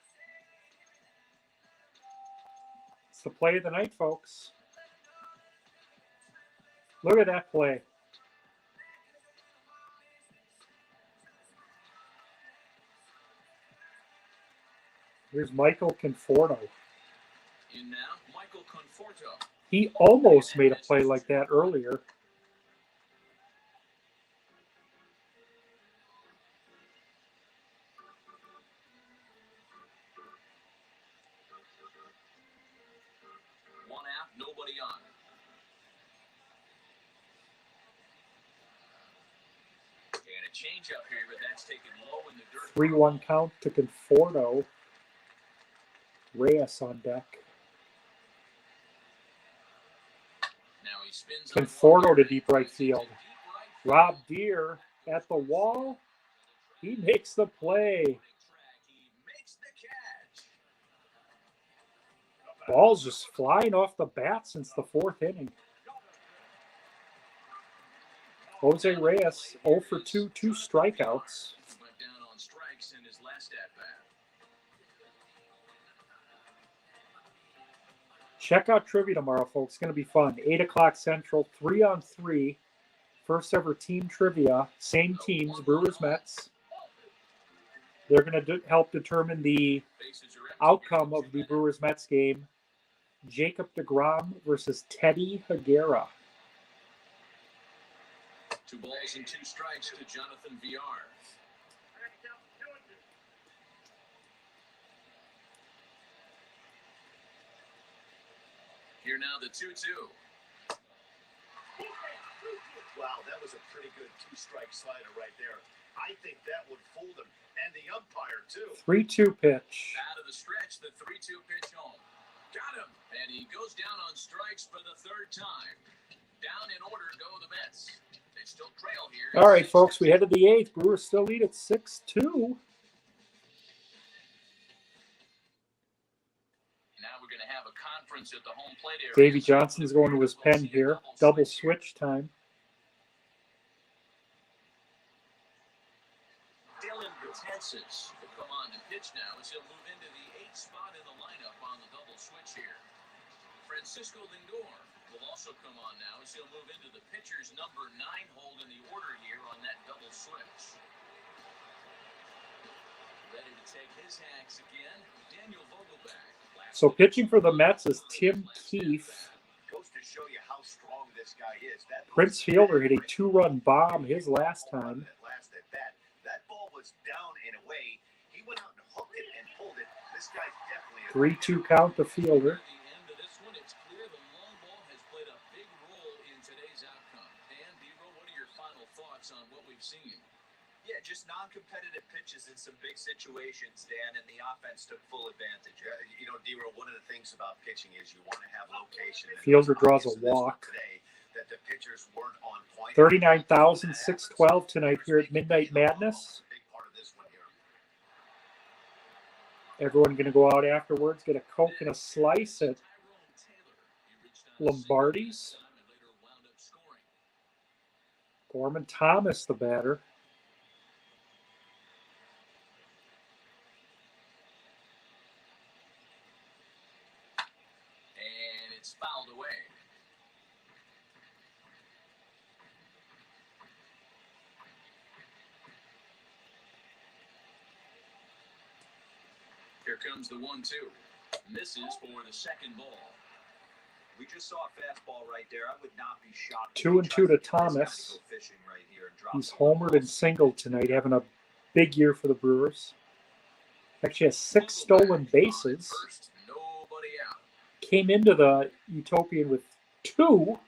It's the play of the night, folks. Look at that play. Here's Michael Conforto. In now, Michael Conforto. He almost made a play like that earlier. One out, nobody on. And a change up here, but that's taken low in the dirt. 3-1 count to Conforto. Reyes on deck. Conforto to deep right field. Rob Deere at the wall. He makes the play. Ball's just flying off the bat since the 4th inning. Jose Reyes 0 for 2, 2 strikeouts. Check out trivia tomorrow, folks. It's going to be fun. 8 o'clock Central, 3-on-3. First ever team trivia. Same teams, Brewers Mets. They're going to help determine the outcome of the Brewers Mets game. Jacob deGrom versus Teddy Higuera. 2 balls and 2 strikes to Jonathan VR. Here now the 2-2. Wow, that was a pretty good 2-strike slider right there. I think that would fool them. And the umpire, too. 3-2 pitch. Out of the stretch, the 3-2 pitch home. Got him. And he goes down on strikes for the 3rd time. Down in order go the Mets. They still trail here. All right, folks, we head to the 8th. Brewers still lead at 6-2. At the home plate area. Davey Johnson's going to his pen here. Double switch time. Dylan Betances will come on and pitch now as he'll move into the 8th spot in the lineup on the double switch here. Francisco Lindor will also come on now as he'll move into the pitcher's number 9 hold in the order here on that double switch. Ready to take his hacks again, Daniel Vogelback. So pitching for the Mets is Tim Keefe. Goes to show you how strong this guy is. Prince Fielder hit a 2-run bomb his last time. That ball was down and away. He went out and hooked it and pulled it. This guy's definitely 3-2 count to Fielder. At the end of this one, it's clear the long ball has played a big role in today's outcome. And Dero, what are your final thoughts on what we've seen? Yeah, just non-competitive pitches in some big situations, Dan, and the offense took full advantage. You know, Dero, one of the things about pitching is you want to have location. Fielder draws a walk. Today, that the pitchers weren't on point. 39,612 tonight here at Midnight Madness. Big part of this one here. Everyone going to go out afterwards, get a Coke and a slice at Lombardi's. Gorman Thomas, the batter. And it's fouled away. Here comes the 1-2. Misses for the second ball. We just saw a fastball right there. I would not be shocked. 2-2 to Thomas. He's homered and singled tonight, having a big year for the Brewers. Actually has 6 stolen bases. Nobody out. Came into the Utopian with 2,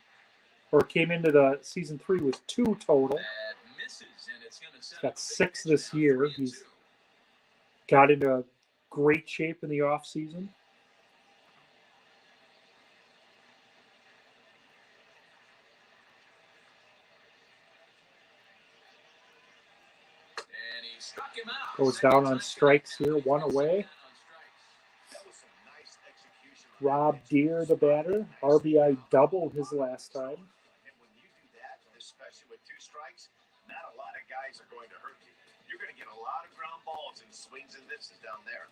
or came into the season 3 with 2 total. That misses, and it's gonna set He's got up a 6 big this pitch now, year. 3-2. He's got into great shape in the offseason. And he struck him out. Goes Second down on time strikes tonight. here, 1 away. That was some nice execution. Rob Deere, the batter. RBI double his last time. And when you do that, especially with 2 strikes, not a lot of guys are going to hurt you. You're going to get a lot of ground balls and swings and misses down there.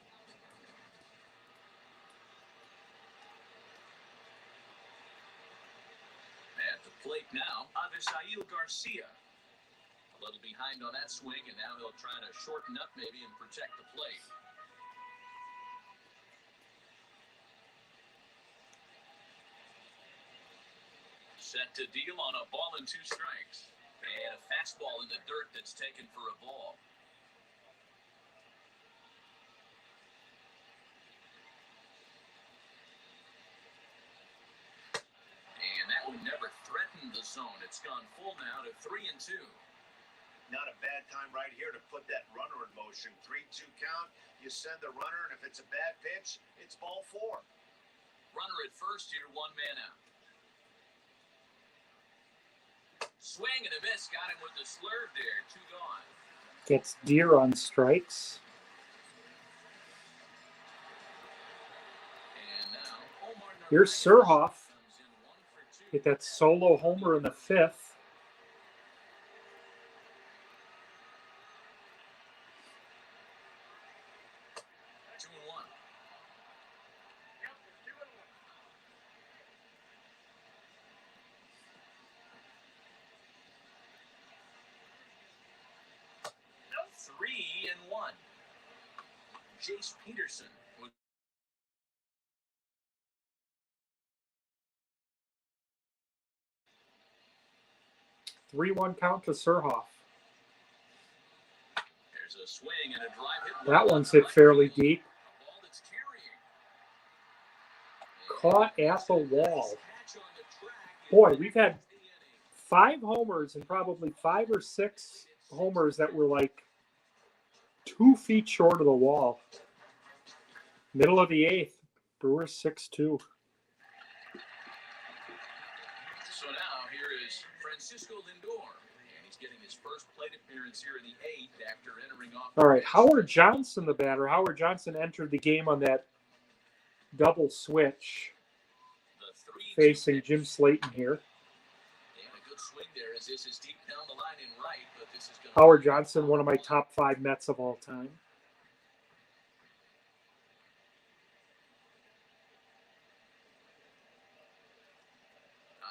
At the plate now, Avisail Garcia. A little behind on that swing, and now he'll try to shorten up maybe and protect the plate. Set to deal on a ball and 2 strikes. And a fastball in the dirt that's taken for a ball. And that one never threatened the zone. It's gone full now to 3-2. Not a bad time right here to put that runner in motion. 3-2 count. You send the runner, and if it's a bad pitch, it's ball 4. Runner at first here, 1 man out. Swing and a miss. Got him with the slurve there. 2 gone. Gets Deere on strikes. And now, Omar Here's Narvaez Surhoff. comes in 1 for 2. Hit that solo homer in the 5th. Two and one. No. 3-1. Jace Peterson would 3-1 count to Surhoff. There's a swing and a drive hit. That one's hit fairly deep. A ball that's carrying. Caught at the wall. Catch on the track. Boy, we've had 5 homers and probably 5 or 6 homers that were like 2 feet short of the wall. Middle of the 8th. Brewers 6-2. So now here is Francisco Lindor, and he's getting his first plate appearance here in the 8th after entering off. All right, Howard Johnson, the batter. Howard Johnson entered the game on that double switch, The 3-2 facing pitch. Jim Slayton here. And a good swing there as this is deep down the line and right, but this is going Howard Johnson, one of my top 5 Mets of all time.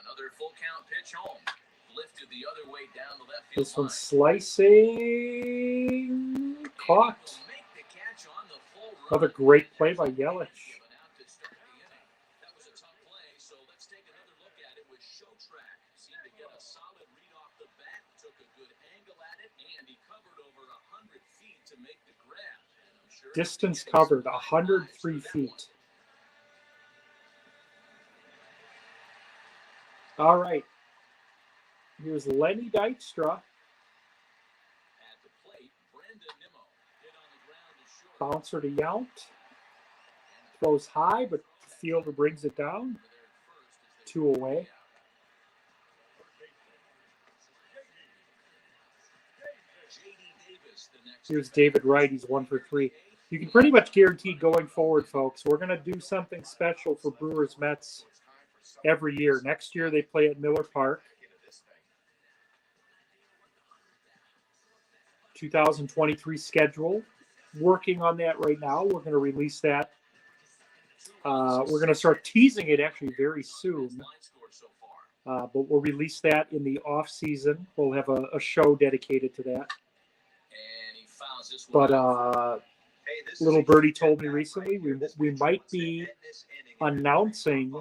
Another full count pitch home. Lifted the other way down the left field This one's line. slicing. Caught. And he will make the catch on the full run. Another great play by Yelich. Given out to start the inning. That was a tough play, so let's take another look at it with Showtrack. Seemed to get a solid read off the bat, took a good angle at it, and he covered over 100 feet to make the grab. And I'm sure Distance covered, 103 feet. All right. Here's Lenny Dykstra. At the plate, Brandon Nimmo hit on the ground to short. Bouncer to Yount. Throws high, but the fielder brings it down. 2 away. Here's David Wright. He's 1 for 3. You can pretty much guarantee going forward, folks, we're going to do something special for Brewers Mets every year. Next year, they play at Miller Park. 2023 schedule. Working on that right now. We're going to release that. We're going to start teasing it actually very soon. But we'll release that in the off season. We'll have a show dedicated to that. But Little Birdie told me recently we might be announcing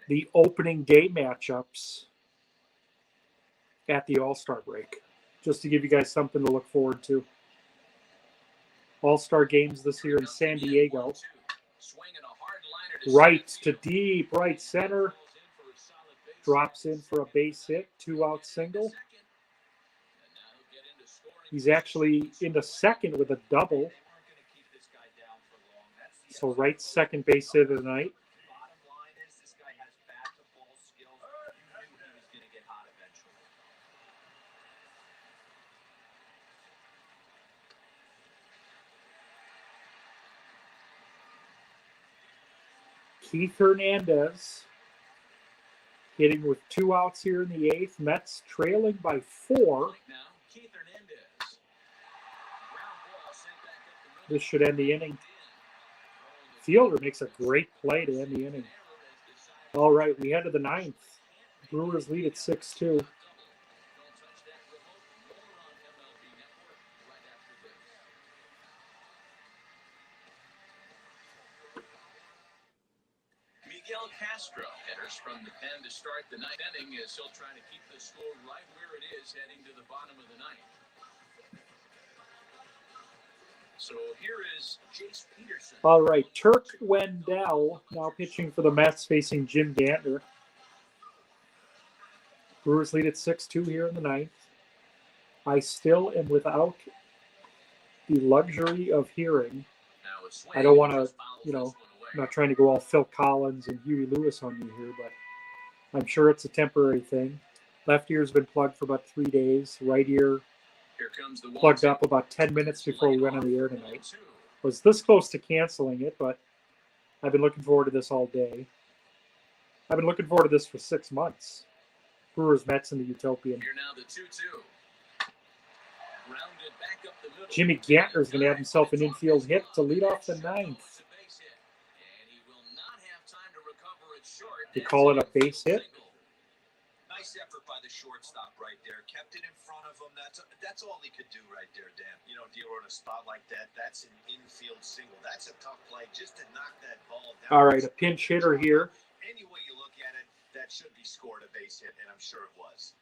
the opening day matchups at the All-Star break, just to give you guys something to look forward to. All-Star games this year in San Diego. Right to deep, right center. Drops in for a base hit, 2-out single. He's actually into second with a double. So Wright's second base hit of the night. Keith Hernandez hitting with 2 outs here in the 8th. Mets trailing by 4. This should end the inning. Fielder makes a great play to end the inning. All right, we head to the 9th. Brewers lead at 6-2. Miguel Castro enters from the pen to start the 9th inning as he'll try to keep the score right where it is heading to the bottom of the 9th. So here is Jace Peterson. All right, Turk Wendell now pitching for the Mets, facing Jim Gantner. Brewers lead at 6-2 here in the 9th. I still am without the luxury of hearing. I don't want to, I'm not trying to go all Phil Collins and Huey Lewis on you here, but I'm sure it's a temporary thing. Left ear's been plugged for about 3 days. Right ear plugged up about 10 minutes before we went on the air tonight. Was this close to canceling it, but I've been looking forward to this all day. I've been looking forward to this for 6 months. Brewers Mets in the Utopian. Here now the 2-2. Jimmy Gantner's going to have himself an infield hit to lead off the 9th. They call it a base hit. Nice effort by the shortstop right there. Kept it in front of him. That's all he could do right there, Dan. Dealer on a spot like that, that's an infield single. That's a tough play just to knock that ball down. All right, a pinch hitter here. Any way you look at it, that should be scored a base hit, and I'm sure it was.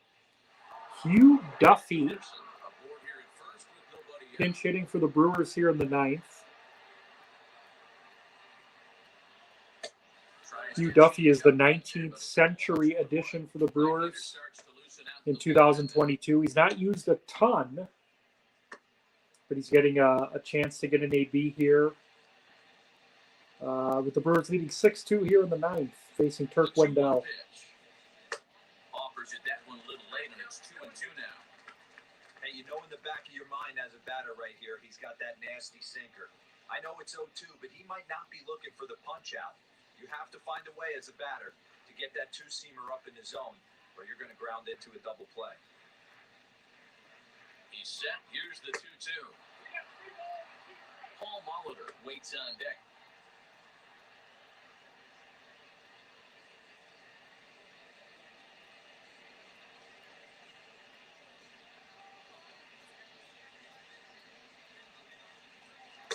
Hugh Duffy pinch hitting for the Brewers here in the 9th. Hugh Duffy is the 19th century addition for the Brewers in 2022. He's not used a ton, but he's getting a chance to get an AB here. With the Brewers leading 6-2 here in the 9th, facing Turk Wendell. Offers it that one a little late, and it's 2-2 now. Hey, in the back of your mind as a batter right here, he's got that nasty sinker. I know it's 0-2, but he might not be looking for the punch out. You have to find a way as a batter to get that two-seamer up in the zone, or you're going to ground into a double play. He's set. Here's the 2-2. Paul Molitor waits on deck.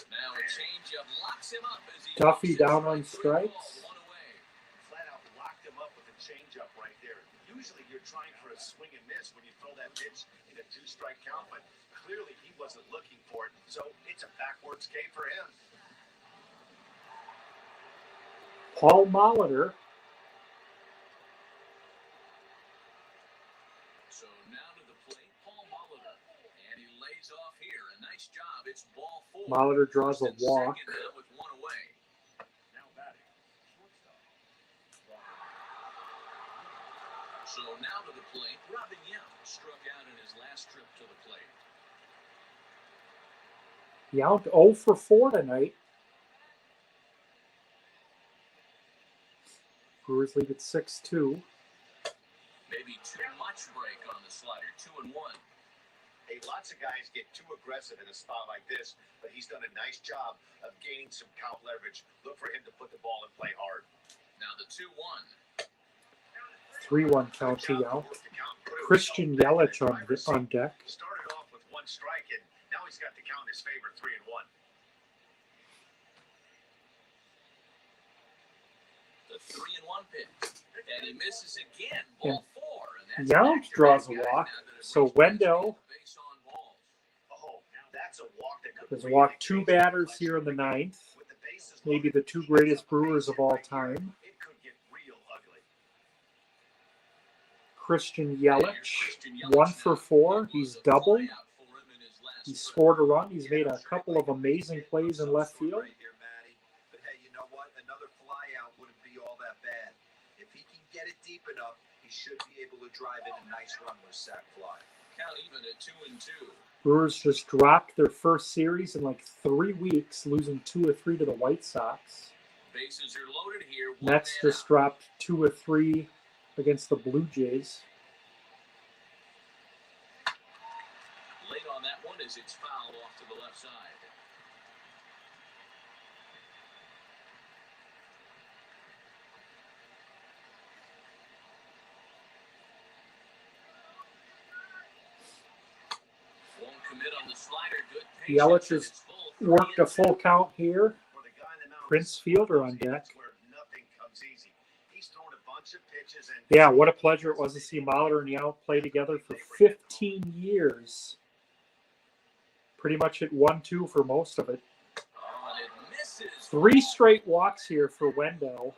Now a changeup locks him up as he Duffy down on strikes. Flat out locked him up with a changeup right there. Usually you're trying for a swing and miss when you throw that pitch in a 2-strike count, but clearly he wasn't looking for it, so it's a backwards K for him. Paul Molitor. So now to the plate, Paul Molitor, and he lays off here. A nice job. It's ball 4. Molitor draws a walk. With one away. Now batting. So now to the plate, Robin Yount struck out in his last trip to the plate. Yount 0 for 4 tonight. Brewers lead at 6-2. Maybe too much break on the slider. 2-1. Hey, lots of guys get too aggressive in a spot like this, but he's done a nice job of gaining some count leverage. Look for him to put the ball and play hard. Now the 2-1. 3-1 count to Yount. Christian Yelich on deck. Started off with one strike, and now he's got the count in his favor, 3-1. The 3-1 pitch. And he misses again. Ball 4. And that's Yount draws a walk. So Wendell base on balls. Oh, that's a walk that could has really walked two change batters the here in the ninth. With the bases Maybe loaded, the two he greatest gets a Brewers of base hit all right here. time. It could get real ugly. Christian Yelich, 1 for 4. He's doubled. He scored a run. He's made a couple of amazing plays in left field. Right here, Matty. But hey, you know what? Another fly out wouldn't be all that bad. If he can get it deep enough, he should be able to drive in a nice run with a sac fly. Count even at 2-2. Brewers just dropped their first series in like 3 weeks, losing 2 of 3 to the White Sox. Bases are loaded here. Mets just dropped 2 of 3 against the Blue Jays. Late on that one as it's fouled off to the left side. Won't commit on the slider. Good patience, Yelich and has it's full. worked a full count here. For the guy in the mound, Prince Fielder on deck. where nothing comes easy. He's thrown a bunch of pitches and Yeah, what a pleasure it was to see Mahler and Yount play together for 15 years. Pretty much at 1-2 for most of it. Oh, and it misses. 3 straight walks here for Wendell.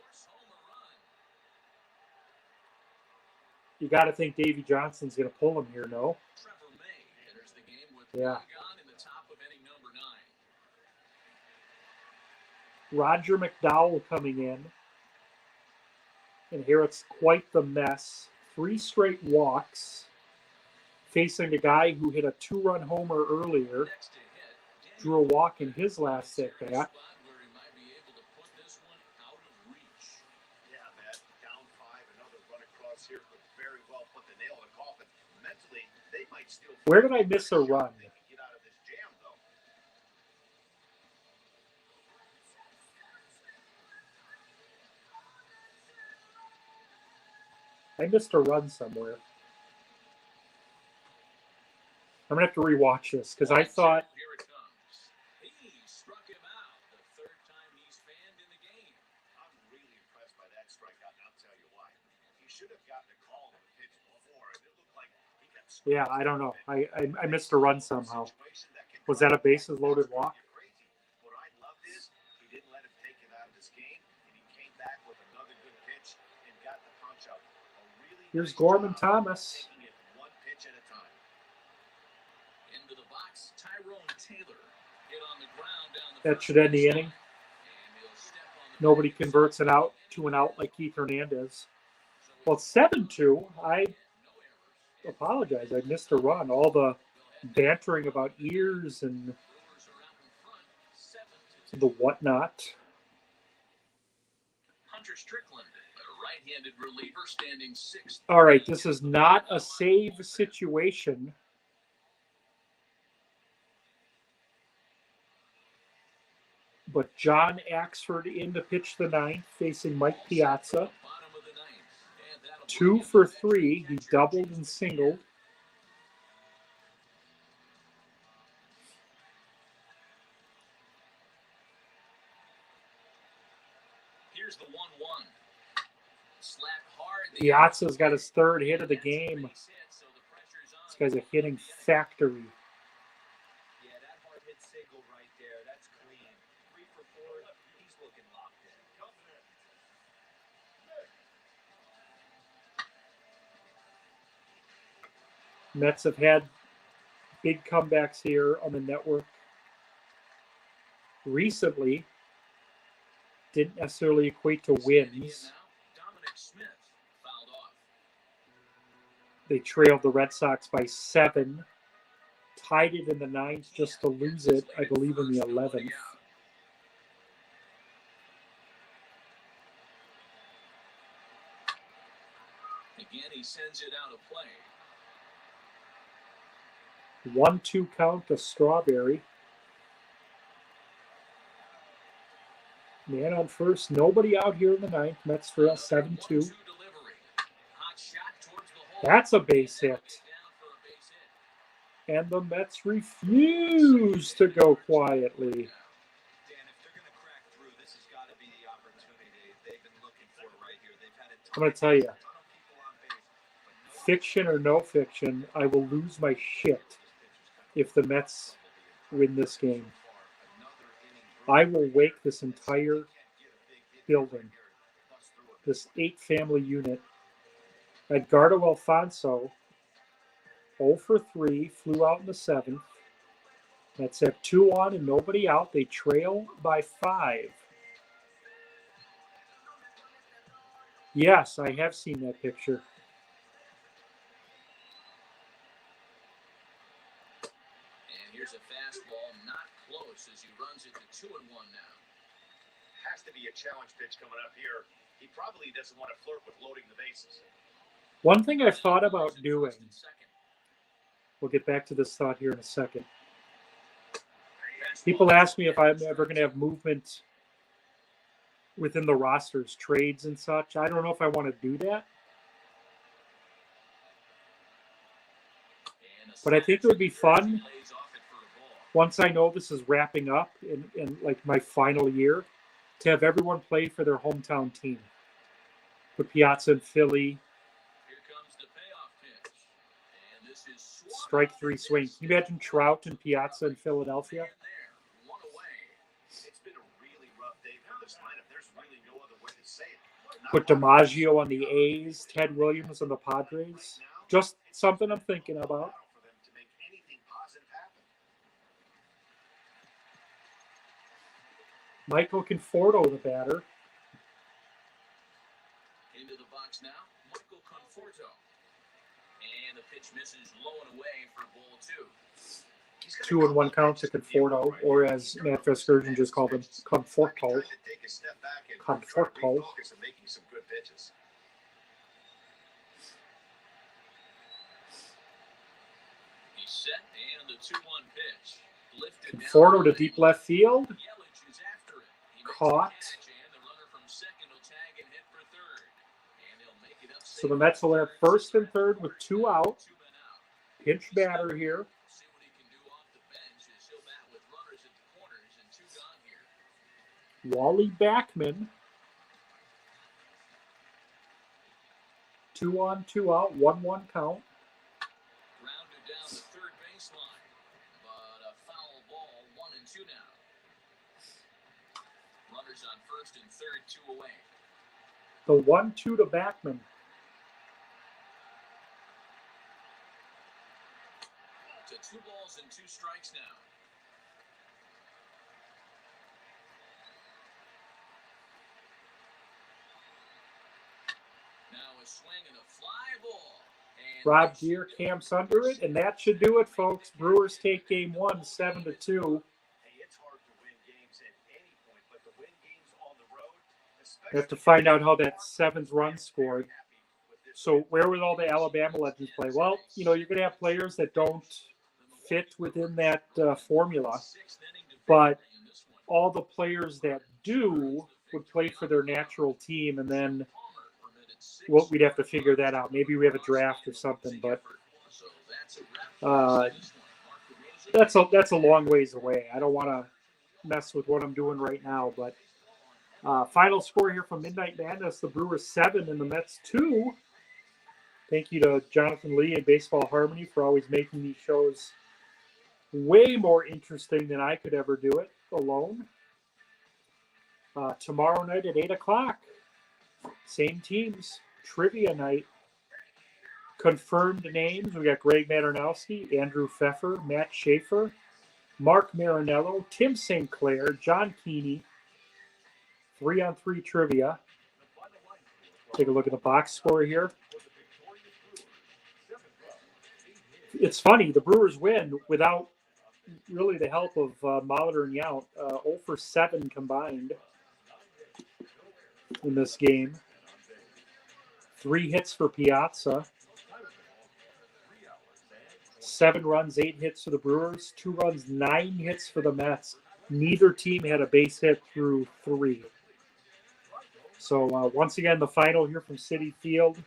You got to think Davey Johnson's going to pull him here, no? Trevor May enters the game with Yeah. one gone in the top of inning number 9. Roger McDowell coming in. And here it's quite the mess. 3 straight walks. Facing a guy who hit a 2-run homer earlier. Next to hit, Drew a walk in his last at bat. spot where he might be able to put this one out of reach. yeah, Matt, down 5, another run across here could very well put the nail in the coffin. Mentally, they might still. Where did I miss a run? They can get out of this jam, though. I missed a run somewhere. I'm going to have to rewatch this because I thought Here it comes. He struck him out the third time he's fanned in the game. I'm really impressed by that strikeout, and I'll tell you why. He should have gotten a call on the pitch before. It looked like he got. yeah, I don't know. I missed a run somehow. Was that a bases loaded walk? What I loved is he didn't let him take it out of this game, and he came back with another good pitch and got the punch out. Here's Gorman Thomas. Taking it one pitch at a time. Into the box, Tyrone Taylor hit on the ground down the That first should end the baseline. inning. And he'll step on the Nobody base. converts it out to an out like Keith Hernandez. Well, 7-2. I apologize. I missed a run. All the bantering about ears and Brewers are out in front, 7-2. the whatnot. Hunter Strickland, a right-handed reliever, standing 6th. All right, this is not a save situation. But John Axford in to pitch the ninth, facing Mike Piazza. Bottom of the ninth. And that'll 2 bring for him to 3. He catcher. doubled and singled. Here's the 1-1. Slap hard. The Piazza's got his 3rd hit of the That's a game. base hit, so the pressure's on. This guy's a hitting factory. Yeah, that hard hit single right there. That's clean. 3 for 4. He's looking locked in. Mets have had big comebacks here on the network recently. Didn't necessarily equate to Standing in wins. now, Dominic Smith fouled off. They trailed the Red Sox by 7 tied it in the 9th just to lose it, I believe, in the 11th. Again, he sends it out of play. 1-2 count to Strawberry. Man on first. Nobody out here in the 9th. Mets trail 7-2. That's a base hit. And the Mets refuse to go quietly. Dan, if they're going to crack through, this has got to be the opportunity they've been looking for right here. They've had I'm going to tell you, a ton of people on base, but no fiction or no fiction, I will lose my shit if the Mets win this game. I will wake this entire building, this 8-family unit. Edgardo Alfonso, 0 for 3, flew out in the 7th. Mets have 2 on and nobody out. They trail by 5. Yes, I have seen that picture. And here's a fastball, not close as he runs it to 2-1 now. Has to be a challenge pitch coming up here. He probably doesn't want to flirt with loading the bases. One thing I've thought about doing, we'll get back to this thought here in a second. People ask me if I'm ever going to have movement within the rosters, trades and such. I don't know if I want to do that. But I think it would be fun once I know this is wrapping up in like my final year to have everyone play for their hometown team. Put Piazza in Philly. Strike 3 swing. Can you imagine Trout and Piazza in Philadelphia? It's been a really rough day for this lineup. There's really no other way to say it. Put DiMaggio on the A's, Ted Williams on the Padres. Just something I'm thinking about. For them to make anything positive happen. Michael Conforto, the batter. Into the box now, Michael Conforto. And the pitch misses low and away for ball 2. 2-1 count to Conforto, or as Matt Vescursion just called him, Conforto. Conforto. He's set and the 2-1 pitch. Lifted Conforto down to deep left field. Yelich is after it. He makes Caught. the catch, and the runner from second will tag and hit for third. And he'll make it up. So the Mets will have first and third with 2 out. 2 men out. Pinch batter here. See what he can do off the bench as he'll bat with runners at the corners and 2 gone here. Wally Backman. 2 on, 2 out, 1-1 count. Grounded down the third baseline, but a foul ball, 1-2 now. Runners on first and third, 2 away. The 1-2 to Backman. To 2 balls and 2 strikes now. Now a swing and a fly ball. And Rob Deere camps under it, and that should do it, folks. Brewers take game 1, 7-2. Hey, it's hard to win games at any point, but to win games on the road, We have to find out how that 7th run scored. So where would all the Alabama legends play? Well, you know, you're going to have players that don't fit within that formula, but all the players that do would play for their natural team, and then we'd have to figure that out. Maybe we have a draft or something, but that's a long ways away. I don't want to mess with what I'm doing right now, but final score here from Midnight Madness: the Brewers 7 and the Mets 2. Thank you to Jonathan Lee and Baseball Harmony for always making these shows way more interesting than I could ever do it alone. Tomorrow night at 8 o'clock, same teams, trivia night. Confirmed names, we got Greg Maternowski, Andrew Pfeffer, Matt Schaefer, Mark Marinello, Tim St. Clair, John Keeney. 3-on-3 trivia. Take a look at the box score here. It's funny. The Brewers win without really the help of Molitor and Yount. 0 for 7 combined in this game. 3 hits for Piazza. 7 runs, 8 hits for the Brewers. 2 runs, 9 hits for the Mets. Neither team had a base hit through 3. So once again, the final here from Citi Field.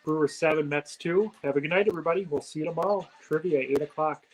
Brewers 7, Mets 2. Have a good night, everybody. We'll see you tomorrow. Trivia, 8 o'clock.